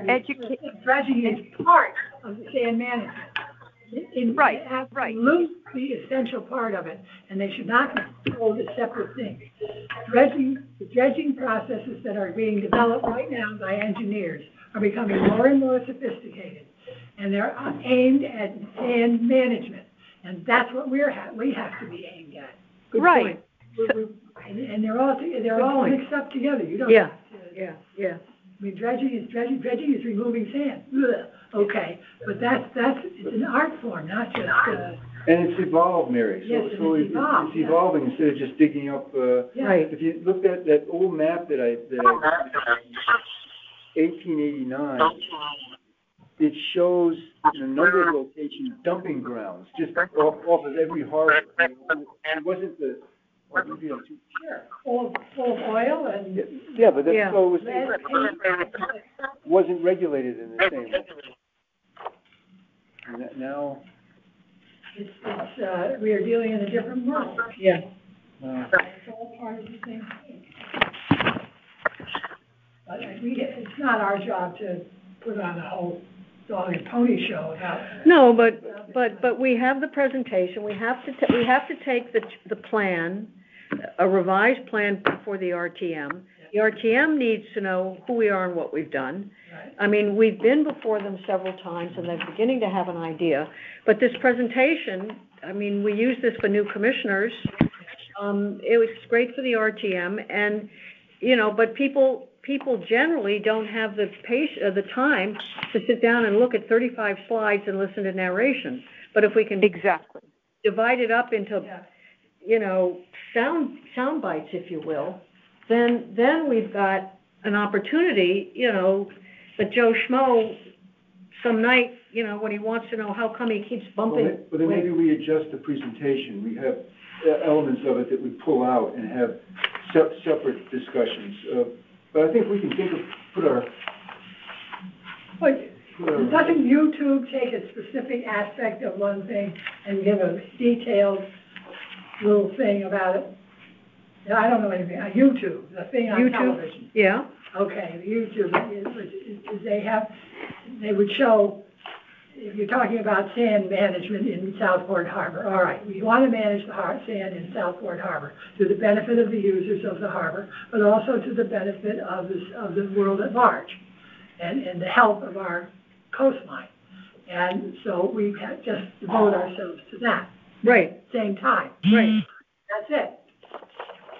educate. Dredging is part of the sand management. Right. Absolutely essential part of it, and they should not be told as separate things. The dredging processes that are being developed right now by engineers are becoming more and more sophisticated, and they're aimed at sand management, and that's what we have to be aimed at. Good point. And they're all mixed up together. You don't have to Yeah. I mean, dredging is removing sand. Ugh. Okay, but it's an art form, not just, And it's evolved, Mary. Yes, So it's evolved, it's evolving instead of just digging up, Right. if you looked at that old map that I 1889, it shows in a number of locations dumping grounds, just off of every harbor. It wasn't the, full of oil and. yeah, but Yeah. so it wasn't regulated in the same way. And now, We are dealing in a different world. Yeah. It's all part of the same thing. But it's not our job to put on a whole dog and pony show about. No, but we have the presentation, we have to take the plan, a revised plan for the RTM. The RTM needs to know who we are and what we've done. Right. I mean, we've been before them several times and they're beginning to have an idea, but this presentation, I mean, we use this for new commissioners. It was great for the RTM and, but people generally don't have the time to sit down and look at 35 slides and listen to narration. But if we can Exactly. divide it up into, sound bites, if you will, then we've got an opportunity, that Joe Schmo some night, when he wants to know how come he keeps bumping. but then maybe we adjust the presentation. We have elements of it that we pull out and have separate discussions. But I think we can Doesn't YouTube take a specific aspect of one thing and give a detailed little thing about it? I don't know anything, YouTube, the thing on television. Yeah. Okay, YouTube, they would show, if you're talking about sand management in Southport Harbor, all right, we want to manage the sand in Southport Harbor to the benefit of the users of the harbor, but also to the benefit of the world at large and the health of our coastline. And so we have just devote ourselves to that. Right. Same time. Right. That's it.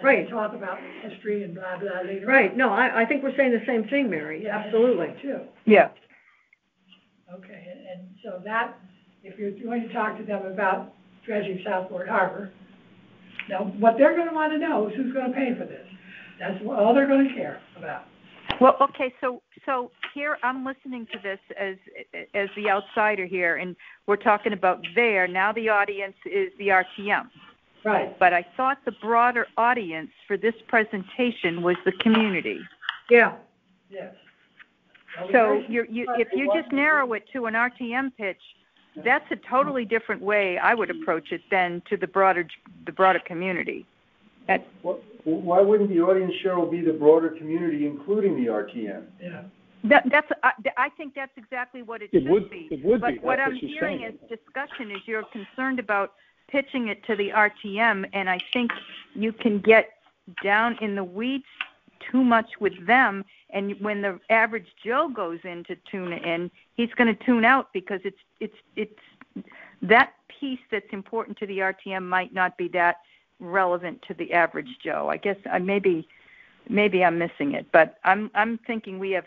Right. We talk about history and blah, blah, later. Right. No, I think we're saying the same thing, Mary. Yeah, Absolutely. Too. Yeah. Okay, and so that, if you're going to talk to them about dredging Southport Harbor, now, what they're gonna wanna know is who's gonna pay for this. That's all they're gonna care about. Well, okay, so here I'm listening to this as the outsider here, and we're talking about now the audience is the RTM. Right. But I thought the broader audience for this presentation was the community. Yeah. Yes. So if you just narrow it to an RTM pitch, that's a totally different way I would approach it than to the broader community. Why wouldn't the audience, Cheryl, be the broader community, including the RTM? Yeah. I think that's exactly what it should be. It would be. But what I'm hearing as discussion is you're concerned about pitching it to the RTM, and I think you can get down in the weeds too much with them, and when the average Joe goes in to tune in, he's going to tune out because it's that piece that's important to the RTM might not be that relevant to the average Joe. I guess maybe I'm missing it, but I'm thinking we have,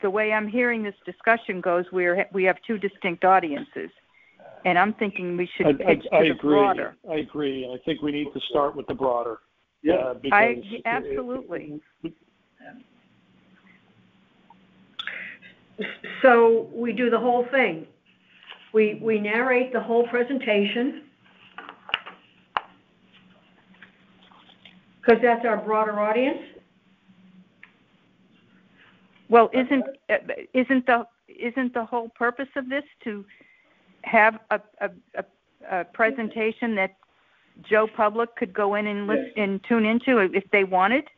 the way I'm hearing this discussion goes, we have two distinct audiences, and I'm thinking we should pitch to the broader. I agree. I think we need to start with the broader. Yeah, Absolutely. So we do the whole thing. We narrate the whole presentation, because that's our broader audience. Well, isn't the whole purpose of this to have a presentation that Joe public could go in and listen and tune into if they wanted?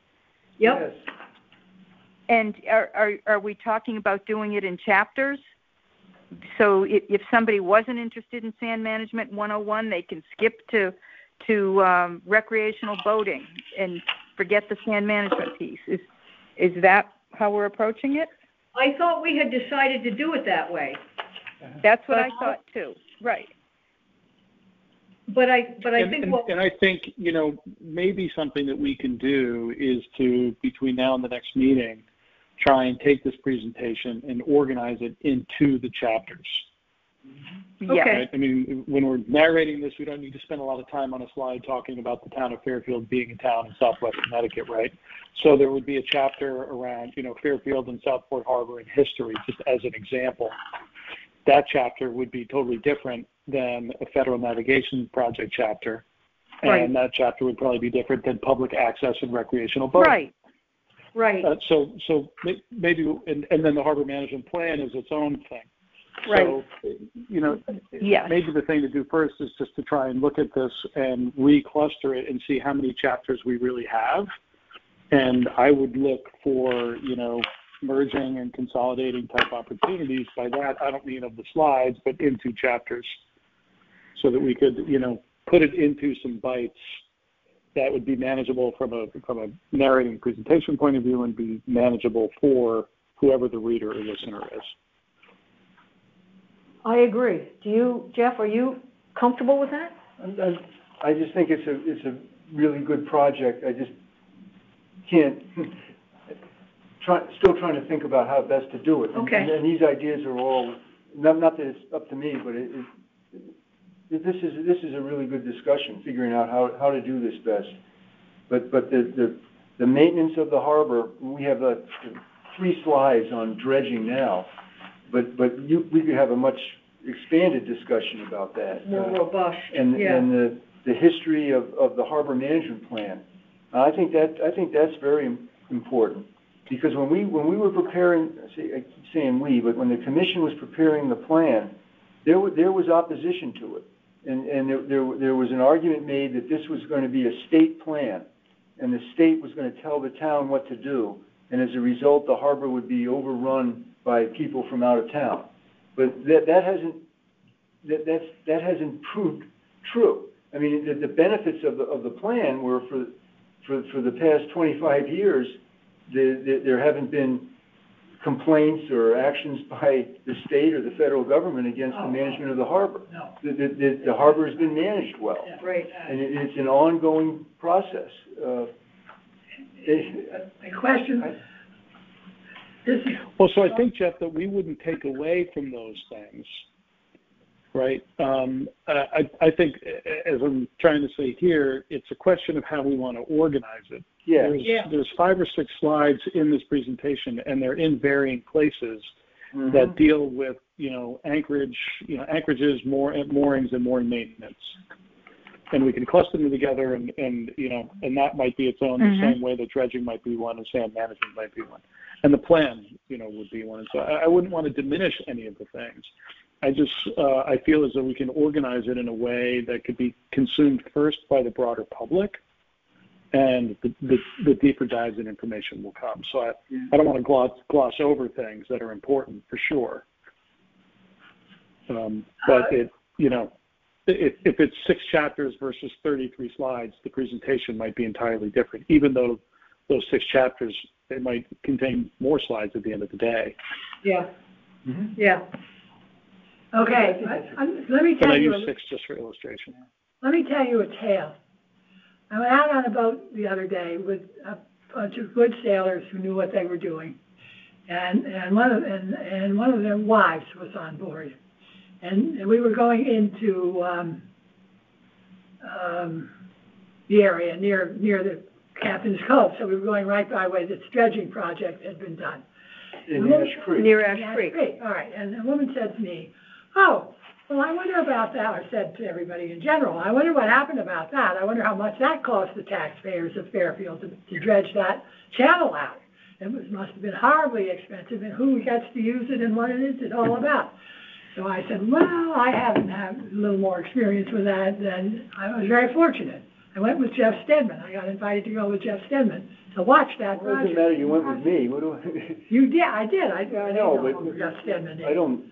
Yep. Yes. And are we talking about doing it in chapters? So if somebody wasn't interested in Sand Management 101, they can skip to recreational boating and forget the sand management piece. Is that how we're approaching it? I thought we had decided to do it that way. That's what I thought too. Right. But I think and I think, maybe something that we can do is to, between now and the next meeting, try and take this presentation and organize it into the chapters. Yeah. Okay. Right? I mean, when we're narrating this, we don't need to spend a lot of time on a slide talking about the town of Fairfield being a town in Southwest Connecticut, right? So there would be a chapter around, Fairfield and Southport Harbor in history, just as an example. That chapter would be totally different than a Federal Navigation Project chapter. Right. And that chapter would probably be different than public access and recreational boating. Right. So maybe, and then the harbor management plan is its own thing. Right. So, Yes. maybe the thing to do first is just to try and look at this and recluster it and see how many chapters we really have. And I would look for, merging and consolidating type opportunities. By that, I don't mean of the slides, but into chapters, so that we could, put it into some bites that would be manageable from a narrating presentation point of view and be manageable for whoever the reader or listener is. I agree. Jeff, are you comfortable with that? I just think it's a really good project. I just can't, still trying to think about how best to do it. Okay. And these ideas are all, not that it's up to me, but this is a really good discussion, figuring out how to do this best. But the maintenance of the harbor, we have 3 slides on dredging now, but we could have a much expanded discussion about that. More robust. And the history of the harbor management plan. I think that's very important, because when we were preparing, I keep saying we, but when the commission was preparing the plan, there was opposition to it. And there was an argument made that this was going to be a state plan, and the state was going to tell the town what to do, and as a result, the harbor would be overrun by people from out of town. But that hasn't proved true. I mean, the benefits of the plan were for the past 25 years, there haven't been complaints or actions by the state or the federal government against the management of the harbor. No. The harbor has been managed well. Yeah. Right. And it's an ongoing process. The question, this is. Well, so I think, Jeff, that we wouldn't take away from those things, right? I think, as I'm trying to say here, it's a question of how we want to organize it. Yeah. There's 5 or 6 slides in this presentation, and they're in varying places Mm-hmm. that deal with, anchorage, anchorages, moorings, and mooring maintenance. And we can cluster them together, and that might be its own, the same way that dredging might be one, and sand management might be one, and the plan, would be one. And so I wouldn't want to diminish any of the things. I feel as though we can organize it in a way that could be consumed first by the broader public, and the deeper dives in information will come. So I don't want to gloss over things that are important, for sure. But if it's 6 chapters versus 33 slides, the presentation might be entirely different, even though those 6 chapters, they might contain more slides at the end of the day. Yeah. Mm-hmm. Yeah. Okay, let me But tell I you. use 6 just for illustration. Let me tell you a tale. I went out on a boat the other day with a bunch of good sailors who knew what they were doing, and one of their wives was on board, and we were going into the area near the Captain's Cove, so we were going right by where this dredging project had been done. In Ash Creek. Near Ash Creek. All right, and the woman said to me, "Oh, well, I wonder about that," or said to everybody in general, "I wonder what happened about that. I wonder how much that cost the taxpayers of Fairfield to dredge that channel out. It must have been horribly expensive, and who gets to use it and what is it all about?" So I said, "Well, I haven't had a little more experience with that than I was very fortunate. I went with Jeff Stedman. I got invited to go with Jeff Stedman to watch that Well, project." it doesn't matter, you went with me, what do I? You did, I did. I know, know but who Jeff Stedman is. I don't,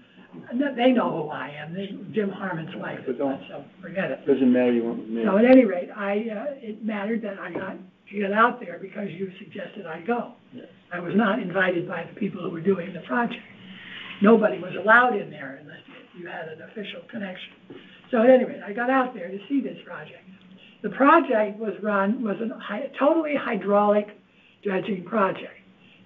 They know who I am. Jim Harmon's wife, But don't- so forget it. doesn't matter, you went with me. So at any rate, it mattered that I got to get out there because you suggested I go. Yes. I was not invited by the people who were doing the project. Nobody was allowed in there unless you had an official connection. So anyway, I got out there to see this project. The project was a totally hydraulic dredging project.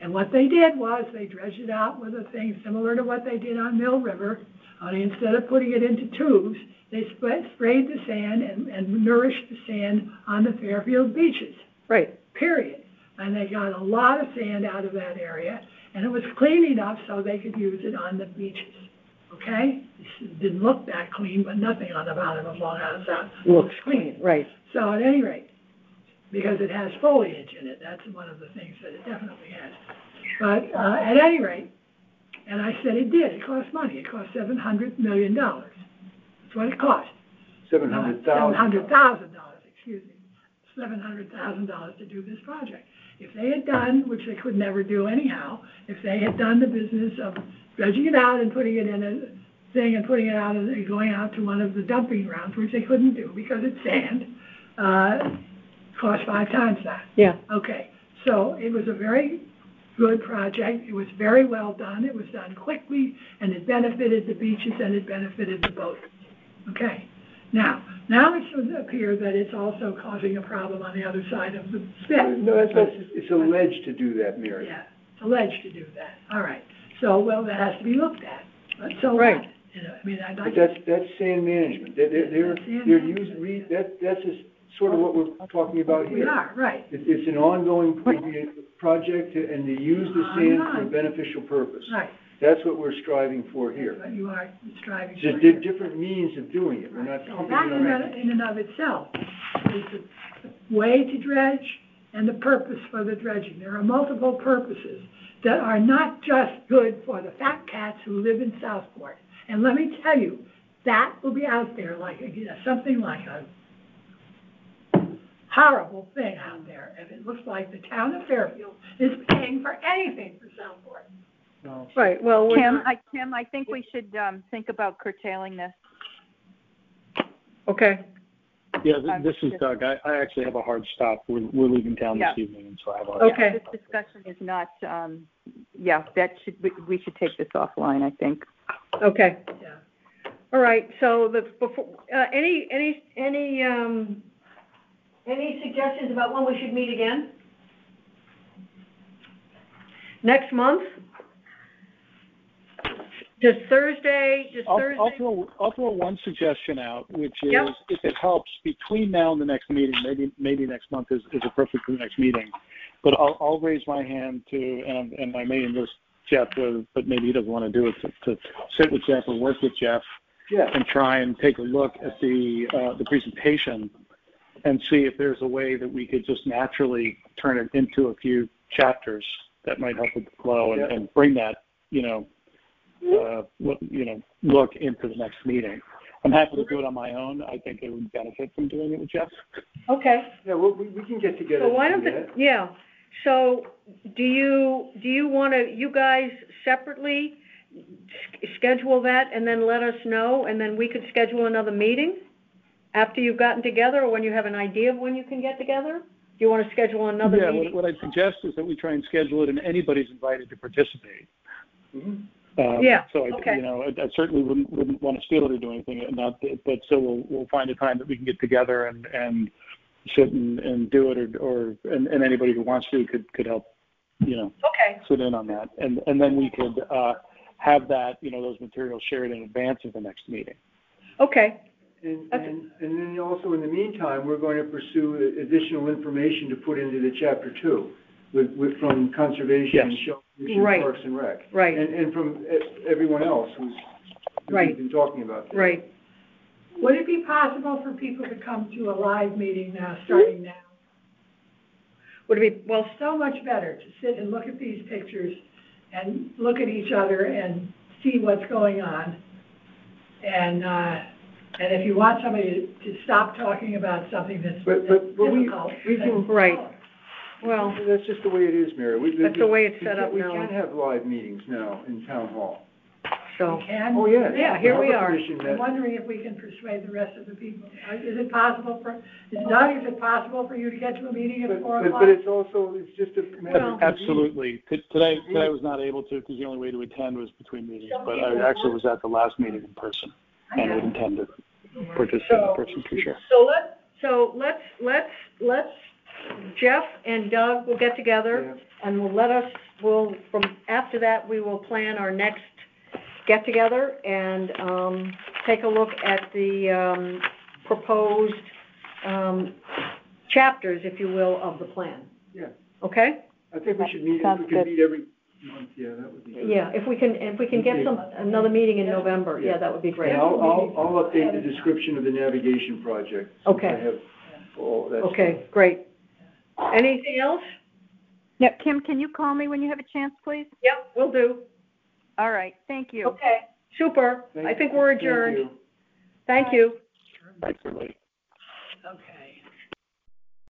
And what they did was they dredged it out with a thing similar to what they did on Mill River, only instead of putting it into tubes, they sprayed the sand and nourished the sand on the Fairfield beaches. Right. Period. And they got a lot of sand out of that area, and it was clean enough so they could use it on the beaches. Okay? It didn't look that clean, but nothing on the bottom of Long Island Sound looks clean. Right. So at any rate, because it has foliage in it, that's one of the things that it definitely has. But at any rate, and I said it did. It cost money. It cost $700 million. That's what it cost. $700,000. $700,000, excuse me. $700,000 to do this project. If they had done, which they could never do anyhow, if they had done the business of dredging it out and putting it in a thing and putting it out and going out to one of the dumping grounds, which they couldn't do because it's sand, cost 5 times that. Yeah. Okay, so it was a very good project. It was very well done. It was done quickly, and it benefited the beaches and it benefited the boats. Okay. Now it should appear that it's also causing a problem on the other side of the spit. No, it's alleged to do that, Mary. Yeah, it's alleged to do that. All right. So, well, that has to be looked at. But so right. what? You know, I mean, I'd like But that's sand management. They're using, that's just sort of what we're talking about here. We are, right. It's an ongoing project, and to use the sand for a beneficial purpose. Right. That's what we're striving for here. That's what you are striving for. Just here. different means of doing it. We're not. So that in and of itself is the way to dredge and the purpose for the dredging. There are multiple purposes that are not just good for the fat cats who live in Southport. And let me tell you, that will be out there like something like a horrible thing out there. And it looks like the town of Fairfield is paying for anything for Southport. No. Right, well, Kim, I think we should think about curtailing this. okay. Yeah, this is Doug. I actually have a hard stop. We're leaving town this evening, and so I have a hard Okay. Yeah, this discussion is not, we should take this offline, I think. Okay. Yeah. All right, so any suggestions about when we should meet again? Next month? Just Thursday? I'll throw one suggestion out, which is, Yep. if it helps, between now and the next meeting, maybe next month is appropriate for the next meeting, but I'll raise my hand to, and I may enlist Jeff, but maybe he doesn't want to do it, to sit with Jeff or work with Jeff, Yeah. and try and take a look at the presentation and see if there's a way that we could just naturally turn it into a few chapters that might help with the flow and bring that, look into the next meeting. I'm happy to do it on my own. I think it would benefit from doing it with Jeff. Okay. Yeah, well, we can get together So why to don't do that. yeah, so do you want to, you guys separately schedule that and then let us know, and then we could schedule another meeting after you've gotten together, or when you have an idea of when you can get together? Do you want to schedule another meeting? Yeah, what I'd suggest is that we try and schedule it, and anybody's invited to participate. Mm-hmm. So okay. I certainly wouldn't want to steal it or do anything, but so we'll find a time that we can get together and sit and do it, or anybody who wants to could help, Okay. sit in on that, and then we could have that, those materials shared in advance of the next meeting. Okay. And then also in the meantime, we're going to pursue additional information to put into the chapter 2 with from conservation and shellfish and Parks and Rec. Right. And from everyone else who's Right. been talking about this. Right. Would it be possible for people to come to a live meeting now, starting now? Would it be, well, So much better to sit and look at these pictures and look at each other and see what's going on. And if you want somebody to stop talking about something that's But difficult. we can. right. Well, That's just the way it is, Mary. that's the way it's set up We now. can have live meetings now in town hall. so. We can. Oh, yeah. Yeah, here we The are. Harbor Commission I'm met. wondering if we can persuade the rest of the people. Is it possible for, Doug, is it possible for you to get to a meeting at 4 o'clock? But it's also, it's just a matter of. Absolutely. Today I was not able to because the only way to attend was between meetings, but I actually was at the last meeting in person and would intend to participate in person for sure. So let's, Jeff and Doug will get together and from after that, we will plan our next get-together and, take a look at the, proposed, chapters, if you will, of the plan. Yeah. Okay? I think we should meet, if we could meet every month, that would be good. Yeah, if we can get another meeting in November, that would be great. And I'll update the description of the navigation project. since Okay. I have all that. Okay, great. Anything else? Yeah, Kim, can you call me when you have a chance, please? Yep, will do. All right, thank you. Okay, super. I think we're adjourned. Thank you. Thanks, everybody. Okay.